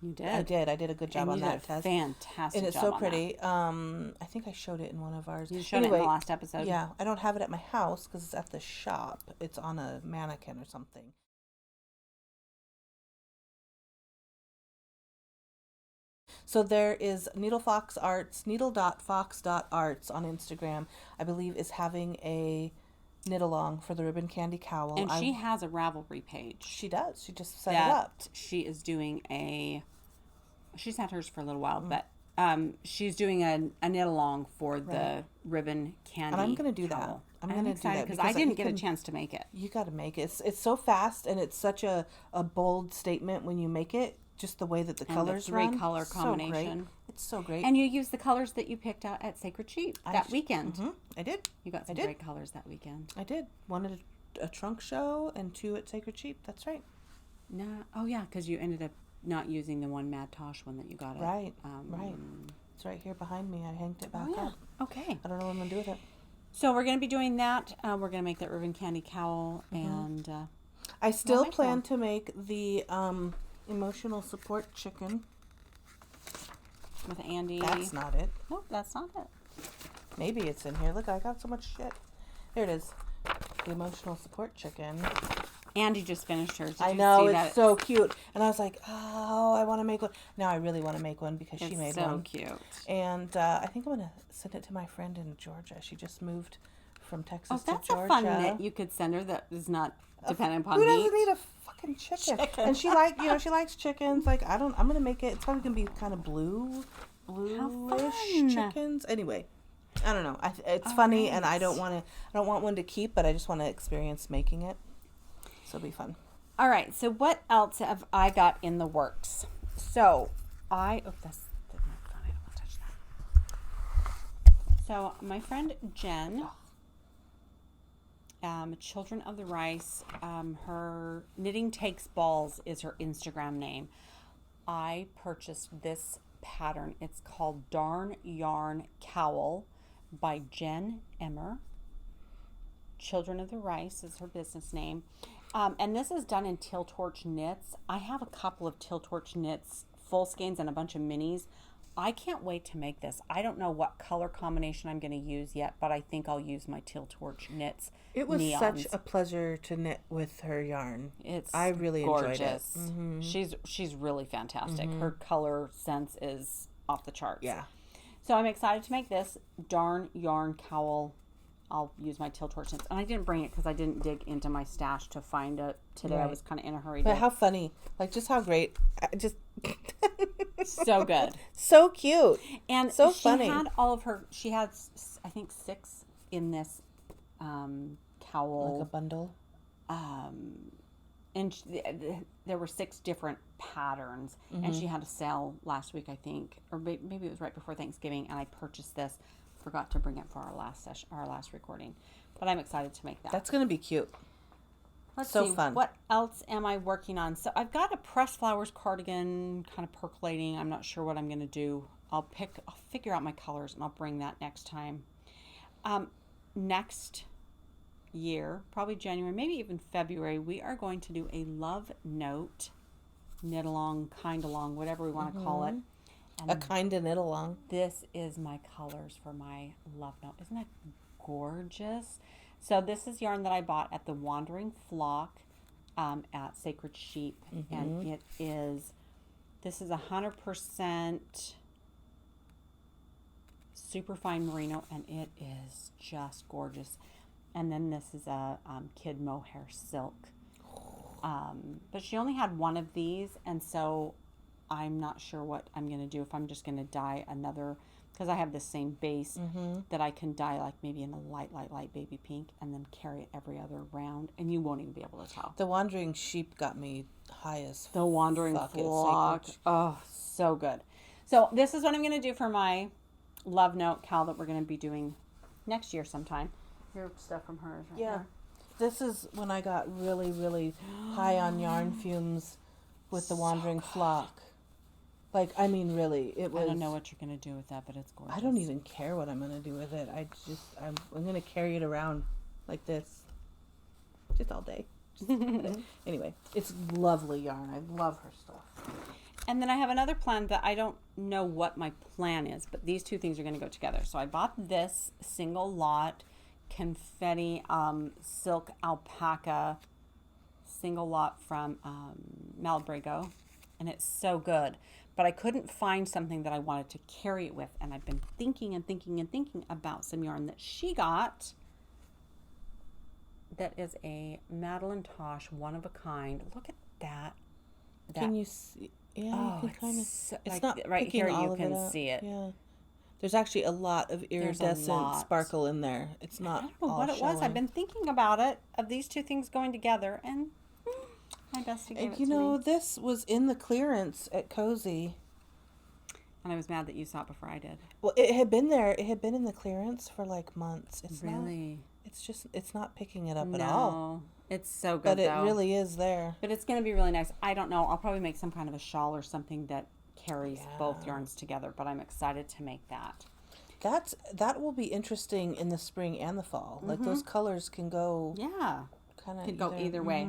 You did. I did a good job on that test. Fantastic. And it's job so on pretty. I think I showed it in one of ours. You showed it in the last episode. Yeah, I don't have it at my house because it's at the shop. It's on a mannequin or something. So there is Needlefox Arts, needle.fox.arts on Instagram, I believe, is having a knit along for the Ribbon Candy Cowl. And she has a Ravelry page. She does. She just set it up. She is doing she's had hers for a little while, but she's doing a knit along for the Ribbon Candy Cowl. And I'm going to do that. I'm going to do that because I didn't get a chance to make it. You got to make it. It's so fast, and it's such a bold statement when you make it. Just the way that the colors run. 3-color combination. It's so great. And you used the colors that you picked out at Sacred Sheep that weekend. Mm-hmm. I did. You got some great colors that weekend. I did. One at a trunk show and 2 at Sacred Sheep. That's right. No. Oh, yeah, because you ended up not using the one Mad Tosh one that you got. Right. Right. It's right here behind me. I hanged it back up. Okay. I don't know what I'm going to do with it. So we're going to be doing that. We're going to make that Ribbon Candy Cowl. And I still plan to make the... emotional support chicken with Andy. That's not it. Nope, that's not it. Maybe it's in here. Look, I got so much shit. There it is. The emotional support chicken. Andy just finished hers. I know, it's so cute. And I was like, oh, I want to make one. Now I really want to make one because she made one. It's so cute. And I think I'm going to send it to my friend in Georgia. She just moved from Texas to Georgia. That's a fun knit you could send her that is not dependent upon Who meat. doesn't need a fucking chicken? And she she likes chickens. Like, I'm going to make it. It's probably going to be kind of bluish chickens. Anyway, I don't know. It's funny, and I don't want one to keep, but I just want to experience making it. So it'll be fun. All right. So what else have I got in the works? So that's not fun. I don't want to touch that. So my friend Jen, Children of the Rice, her Knitting Takes Balls is her Instagram name. I purchased this pattern. It's called Darn Yarn Cowl by Jen Emmer. Children of the Rice is her business name. And this is done in Teal Torch Knits. I have a couple of Teal Torch Knits full skeins and a bunch of minis. I can't wait to make this. I don't know what color combination I'm going to use yet, but I think I'll use my Teal Torch Knits. It was such a pleasure to knit with her yarn. I really gorgeous. enjoyed it. Mm-hmm. She's really fantastic. Her color sense is off the charts. Yeah. So I'm excited to make this Darn Yarn Cowl. I'll use my Teal Torch Knits. And I didn't bring it because I didn't dig into my stash to find it today. Right. I was kind of in a hurry. But how funny. Like, just how great. So good. So cute. And so funny. She had, I think, 6 in this cowl. Like a bundle? And there were 6 different patterns. And she had a sale last week, I think. Or maybe it was right before Thanksgiving. And I purchased this. Forgot to bring it for our last recording. But I'm excited to make that. That's going to be cute. Let's see. Fun. What else am I working on? So I've got a pressed flowers cardigan kind of percolating. I'm not sure what I'm going to do. I'll figure out my colors and I'll bring that next time. Next year, probably January, maybe even February, we are going to do a love note, knit along, kind along, whatever we want to call it. And a kind of knit along. This is my colors for my love note. Isn't that gorgeous? So this is yarn that I bought at the Wandering Flock at Sacred Sheep. And this is 100% superfine merino, and it is just gorgeous. And then this is a kid mohair silk. But she only had one of these, and so I'm not sure what I'm going to do, if I'm just going to dye another, because I have the same base that I can dye like maybe in a light baby pink and then carry it every other round, and you won't even be able to tell. The Wandering Sheep got me high as The Wandering Flock. Oh, so good. So this is what I'm going to do for my love note cowl that we're going to be doing next year sometime. Your stuff from hers right there. This is when I got really, really high on yarn fumes with the Wandering Flock. Like, I mean, really, it was... I don't know what you're going to do with that, but it's gorgeous. I don't even care what I'm going to do with it. I'm going to carry it around like this just all day. Anyway, it's lovely yarn. I love her stuff. And then I have another plan that I don't know what my plan is, but these two things are going to go together. So I bought this single lot confetti silk alpaca single lot from Malabrigo, and it's so good. But I couldn't find something that I wanted to carry it with, and I've been thinking and thinking and thinking about some yarn that she got. That is a Madeline Tosh, one of a kind. Look at that. Can you see? Yeah, oh, you can kind of. So, it's like, not right here. all You of can it see it. Yeah, there's actually a lot of iridescent sparkle in there. It's not. I don't know all what it was. I've been thinking about it, of these two things going together, and my bestie gave it to me. This was in the clearance at Cozy. And I was mad that you saw it before I did. Well, it had been there. It had been in the clearance for like months. It's really. It's not picking it up at all. It's so good, but it really is there. But it's going to be really nice. I don't know. I'll probably make some kind of a shawl or something that carries both yarns together. But I'm excited to make that. That will be interesting in the spring and the fall. Like those colors can go. Yeah, kind of could go either way.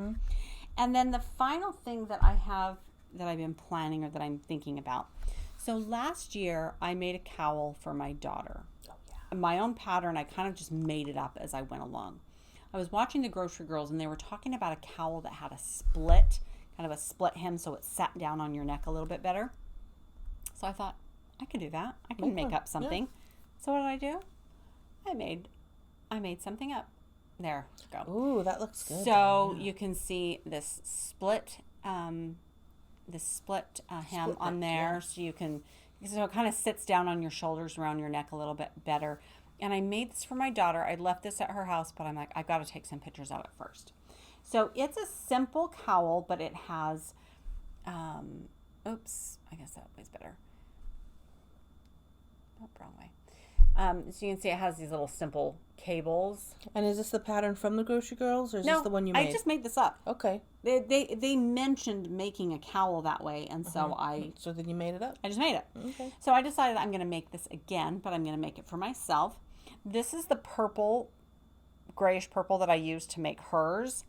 And then the final thing that I have that I've been planning or that I'm thinking about. So last year I made a cowl for my daughter. Oh yeah. My own pattern. I kind of just made it up as I went along. I was watching the Grocery Girls, and they were talking about a cowl that had a split, kind of a split hem, so it sat down on your neck a little bit better. So I thought, I could do that. I can make up something. Yeah. So what did I do? I made something up. There you go. Ooh, that looks good. So you can see this split, hem on there. Yeah. So it kind of sits down on your shoulders, around your neck a little bit better. And I made this for my daughter. I left this at her house, but I'm like, I've got to take some pictures of it first. So it's a simple cowl, but it has, oops, I guess that way's better. Nope, wrong way. So you can see it has these little simple cables. And is this the pattern from the Grocery Girls, or is this the one you made? I just made this up. Okay. They mentioned making a cowl that way, and so So then you made it up? I just made it. Okay. So I decided I'm going to make this again, but I'm going to make it for myself. This is the purple, grayish purple that I used to make hers.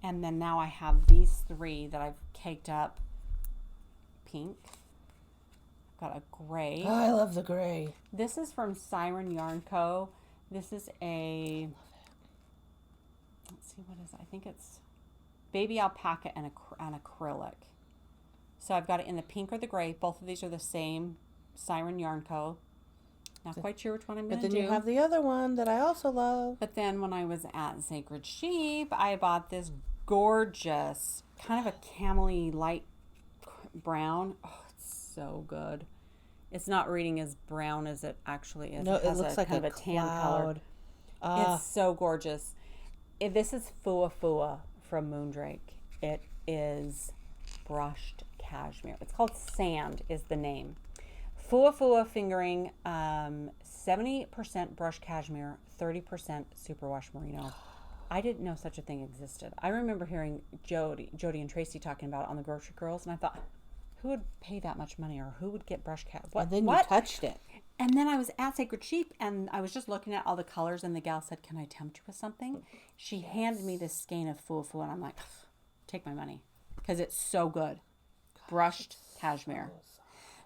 And then now I have these three that I've caked up. Pink. Got a gray. Oh, I love the gray. This is from Siren Yaro. This is a, let's see, what is it? I think it's baby alpaca and acrylic. So I've got it in the pink or the gray. Both of these are the same Siren Yaro. Not quite sure which one I'm going to do. But then you have the other one that I also love. But then when I was at Sacred Sheep, I bought this gorgeous, kind of a camely light brown. Oh, it's so good. It's not reading as brown as it actually is. No, it looks like kind of a tan color. It's so gorgeous. This is Fua Fua from Moondrake. It is brushed cashmere. It's called Sand is the name. Fua Fua fingering, 70% brushed cashmere, 30% superwash merino. I didn't know such a thing existed. I remember hearing Jody and Tracy talking about it on the Grocery Girls, and I thought, who would pay that much money, or who would get brushed cashmere? And then you touched it. And then I was at Sacred Sheep, and I was just looking at all the colors, and the gal said, can I tempt you with something? She handed me this skein of Fua Fua, and I'm like, take my money, because it's so good. Brushed cashmere.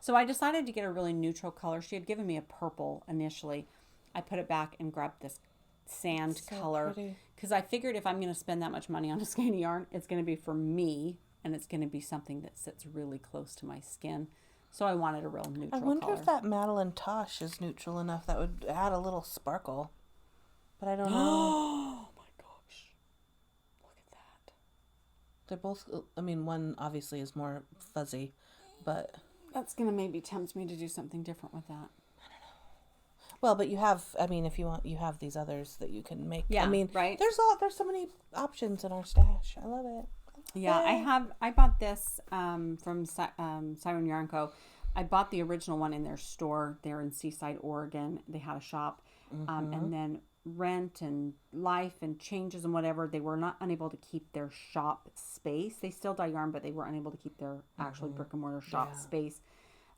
So I decided to get a really neutral color. She had given me a purple initially. I put it back and grabbed this sand color because I figured if I'm going to spend that much money on a skein of yarn, it's going to be for me, and it's going to be something that sits really close to my skin. So I wanted a real neutral color. I wonder if that Madeline Tosh is neutral enough that would add a little sparkle. But I don't know. Oh my gosh. Look at that. They're both, I mean, one obviously is more fuzzy, but... That's going to maybe tempt me to do something different with that. I don't know. Well, but you have, I mean, if you want, you have these others that you can make. Yeah, I mean, right? There's so many options in our stash. I love it. Yeah, I bought this from Siren Yaro. I bought the original one in their store there in Seaside, Oregon. They had a shop. And then rent and life and changes and whatever, they were not unable to keep their shop space. They still dye yarn, but they were unable to keep their actually brick and mortar shop space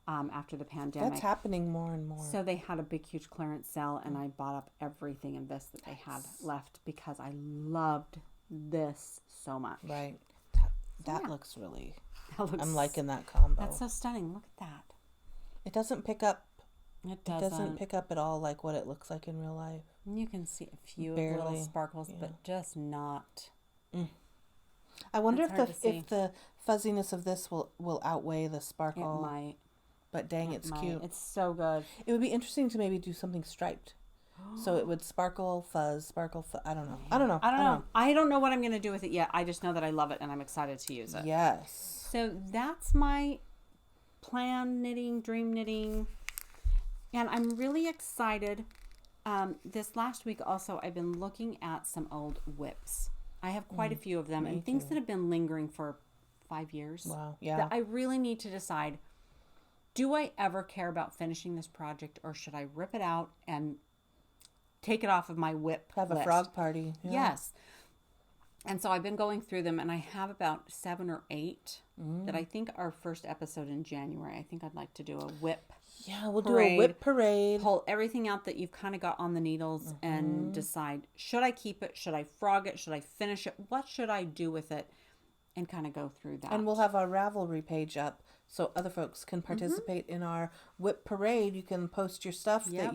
after the pandemic. That's happening more and more. So they had a big, huge clearance sale, and I bought up everything in this that they had left because I loved this so much. Right. That looks really... That I'm liking that combo. That's so stunning. Look at that. It doesn't pick up. It It doesn't pick up at all like what it looks like in real life. You can see a few Barely. little sparkles, but just not. I wonder if the fuzziness of this will outweigh the sparkle. It might. But dang, it's cute. It's so good. It would be interesting to maybe do something striped. So it would sparkle, fuzz, sparkle, fuzz. I don't know. I don't know what I'm going to do with it yet. I just know that I love it and I'm excited to use it. Yes. So that's my plan knitting, dream knitting. And I'm really excited. This last week also, I've been looking at some old whips. I have quite a few of them and things that have been lingering for 5 years. Wow. Yeah. That I really need to decide, do I ever care about finishing this project or should I rip it out and take it off of my whip Have list? a frog party. Yeah. Yes. And so I've been going through them and I have about 7 or 8 that I think are first episode in January. I think I'd like to do a whip. Yeah, we'll do a whip parade. Pull everything out that you've kind of got on the needles and decide, should I keep it? Should I frog it? Should I finish it? What should I do with it? And kind of go through that. And we'll have our Ravelry page up so other folks can participate in our whip parade. You can post your stuff that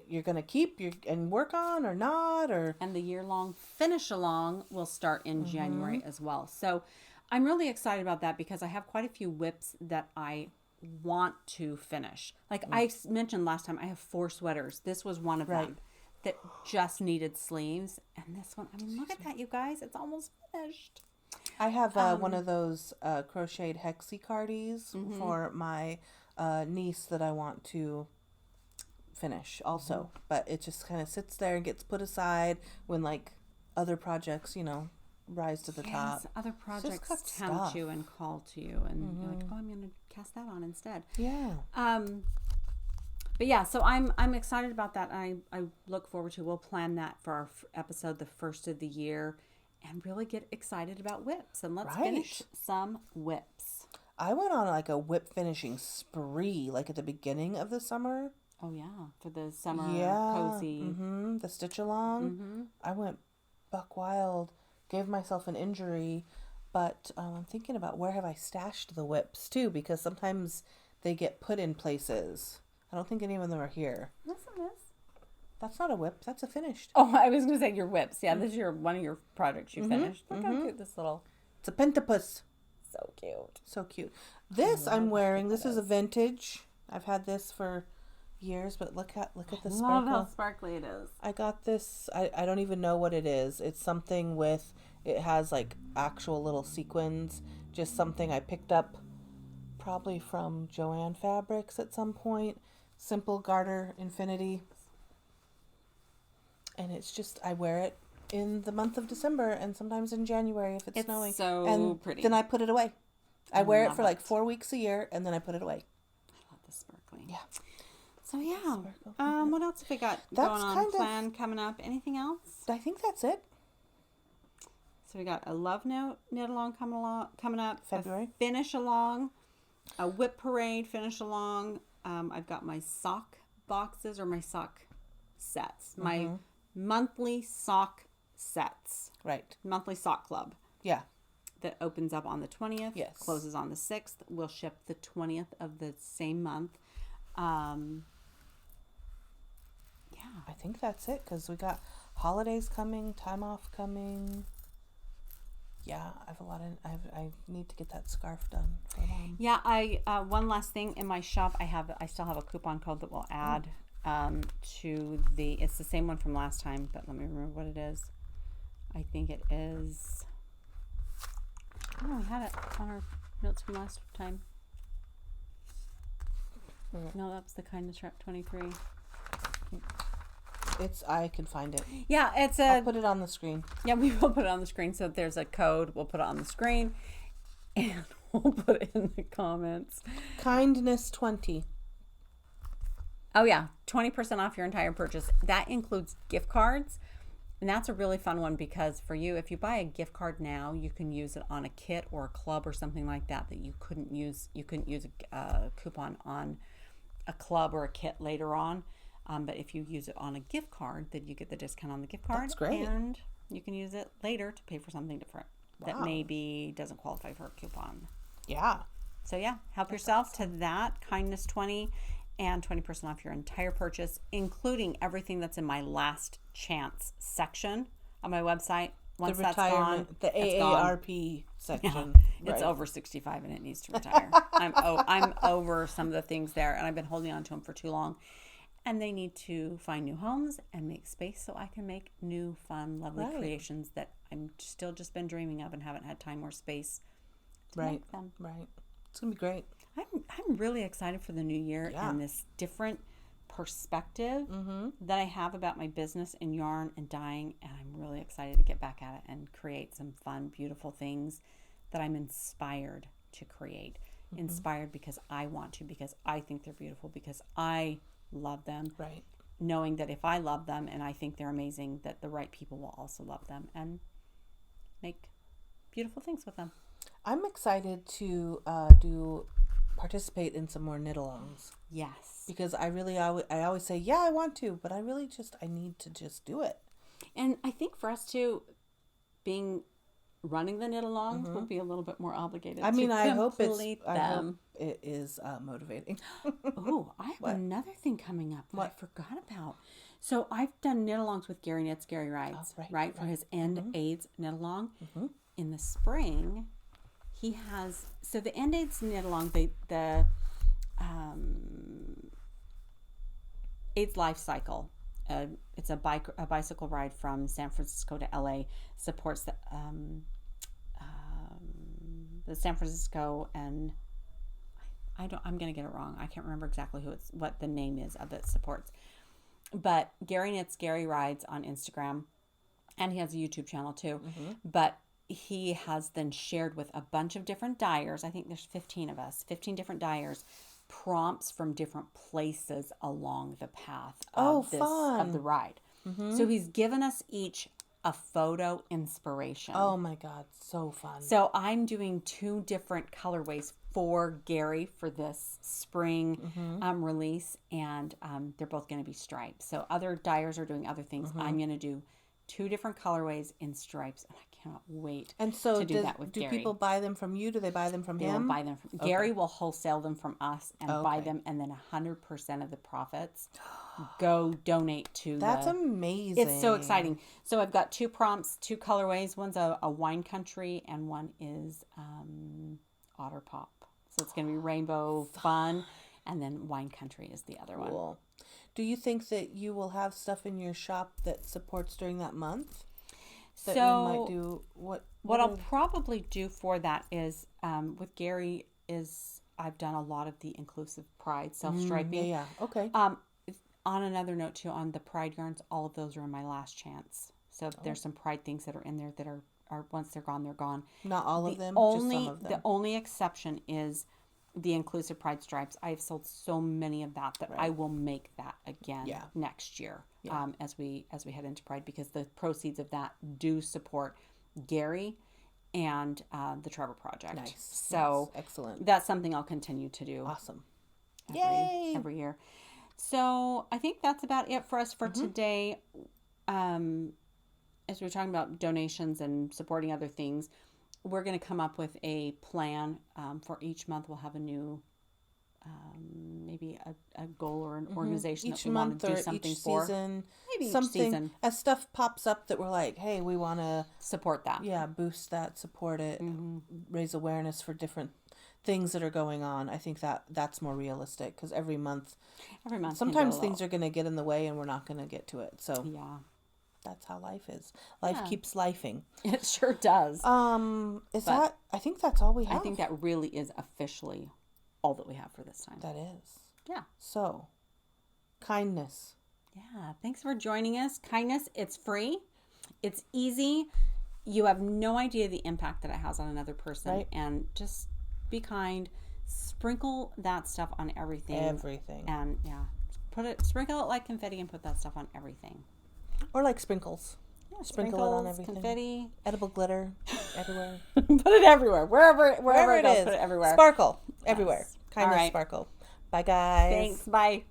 you're going to keep and work on or not. And the year-long finish along will start in January as well. So I'm really excited about that because I have quite a few whips that I want to finish. Like I mentioned last time, I have 4 sweaters. This was one of them that just needed sleeves. And this one, I mean, look at that, you guys. It's almost finished. I have one of those crocheted hexie-cardies for my niece that I want to finish also. But it just kind of sits there and gets put aside when like other projects, rise to the top. Other projects tempt you and call to you and you're like, oh, I'm going to cast that on instead. Yeah. But yeah, so I'm excited about that. I look forward to, we'll plan that for our episode, the first of the year. And really get excited about whips. And let's finish some whips. I went on like a whip finishing spree, like at the beginning of the summer. Oh, yeah. For the summer cozy. The stitch along. I went buck wild, gave myself an injury. But I'm thinking about where have I stashed the whips too, because sometimes they get put in places. I don't think any of them are here. Yes, it is. That's not a whip. That's a finished. Oh, I was going to say your whips. Yeah, this is one of your projects you finished. Look how cute this little... It's a Pentus. So cute. So cute. This I'm wearing. This is a vintage. I've had this for years, but look at the sparkle. I love how sparkly it is. I got this. I don't even know what it is. It's something with... It has like actual little sequins. Just something I picked up probably from Joanne Fabrics at some point. Simple garter infinity. And it's just, I wear it in the month of December and sometimes in January if it's snowing. So and pretty. Then I put it away. I wear it for like 4 weeks a year and then I put it away. I love the sparkling. Yeah. So yeah. What else have we got going on? Plan coming up? Anything else? I think that's it. So we got a love note knit along coming up. February. A finish along. A whip parade finish along. I've got my sock boxes or my sock sets. My monthly sock sets. Right. Monthly sock club. Yeah. That opens up on the 20th. Yes. Closes on the 6th. We'll ship the 20th of the same month. Yeah. I think that's it because we got holidays coming, time off coming. Yeah, I have a lot of. I need to get that scarf done for Mom. Yeah, one last thing in my shop. I still have a coupon code that will add to the. It's the same one from last time, but let me remember what it is. I think it is. Oh, we had it on our notes from last time. No, that was the Kindness Trap 23. I can find it. Yeah, I'll put it on the screen. Yeah, we will put it on the screen. So if there's a code, we'll put it on the screen. And we'll put it in the comments. Kindness 20. Oh, yeah. 20% off your entire purchase. That includes gift cards. And that's a really fun one because for you, if you buy a gift card now, you can use it on a kit or a club or something like that you couldn't use. You couldn't use a coupon on a club or a kit later on. But if you use it on a gift card, then you get the discount on the gift card. That's great. And you can use it later to pay for something different. that maybe doesn't qualify for a coupon. Yeah. So yeah, help yourself to that. Kindness 20 and 20% off your entire purchase, including everything that's in my last chance section on my website. Once that's gone, the AARP section. Yeah, it's over 65 and it needs to retire. I'm over some of the things there, and I've been holding on to them for too long. And they need to find new homes and make space so I can make new, fun, lovely creations that I'm still just been dreaming of and haven't had time or space to make them. Right. It's going to be great. I'm really excited for the new year and this different perspective that I have about my business in yarn and dyeing, and I'm really excited to get back at it and create some fun, beautiful things that I'm inspired to create. Inspired because I want to, because I think they're beautiful, because I love them. Right. Knowing that if I love them and I think they're amazing, that the right people will also love them and make beautiful things with them. I'm excited to participate in some more knitalongs. Yes. Because I always say, yeah, I want to, but I need to just do it. And I think for us too, running the knitalongs will be a little bit more obligated. I mean, I hope it is motivating. Oh, I have another thing coming up that I forgot about. So I've done knitalongs with Gary Knits, Gary Rides, right? For his End AIDS knit-along. In the spring, he has, so the End AIDS knit-along, the AIDS Lifecycle. It's a bicycle ride from San Francisco to LA. Supports the San Francisco, and I'm gonna get it wrong. I can't remember exactly what the name is of it supports. But Gary Knits, Gary Rides on Instagram, and he has a YouTube channel too. But he has then shared with a bunch of different dyers. I think there's 15 of us, 15 different dyers, prompts from different places along the path of the ride. So he's given us each a photo inspiration. Oh my God, so fun. So I'm doing 2 different colorways for Gary for this spring release, and they're both going to be stripes. So other dyers are doing other things. I'm going to do 2 different colorways in stripes, and I cannot wait to do that with Gary. Do people buy them from you? Do they buy them from him? They will buy them from Gary will wholesale them from us and buy them, and then 100% of the profits go donate to That's amazing. It's so exciting. So I've got 2 prompts, 2 colorways. One's a wine country, and one is otter pop. So it's going to be rainbow fun, and then wine country is the other one. Do you think that you will have stuff in your shop that supports during that month? That so you might do what I'll probably do for that is with Gary is I've done a lot of the inclusive pride self-striping. Yeah. Okay. On another note too, on the pride yarns, all of those are in my last chance. So there's some pride things that are in there that are once they're gone, they're gone. Not all of them, just some of them. The only exception is the inclusive pride stripes. I've sold so many of that I will make that again next year as we head into pride, because the proceeds of that do support Gary and the Trevor Project. Nice. So excellent. That's something I'll continue to do. Awesome. Every year. So I think that's about it for us for today. As we're talking about donations and supporting other things, we're going to come up with a plan for each month. We'll have a new, maybe a goal or an organization each that we month want to do or something each for. Season, maybe something, each season. As stuff pops up that we're like, hey, we want to support that. Yeah, boost that, support it, raise awareness for different things that are going on. I think that's more realistic, because every month sometimes things are going to get in the way and we're not going to get to it. So that's how life is. Life keeps lifing. It sure does. I think that's all we have. I think that really is officially all that we have for this time. That is. Yeah. So, kindness. Yeah. Thanks for joining us. Kindness, it's free. It's easy. You have no idea the impact that it has on another person. Right. And just be kind. Sprinkle that stuff on everything. And sprinkle it like confetti and put that stuff on everything. Or like sprinkles. Yeah, sprinkle it on everything. Confetti. Edible glitter. Everywhere. Put it everywhere. Wherever it goes, is. put it everywhere. Sparkle. Everywhere. Yes. Kindness, sparkle. Bye, guys. Thanks. Bye.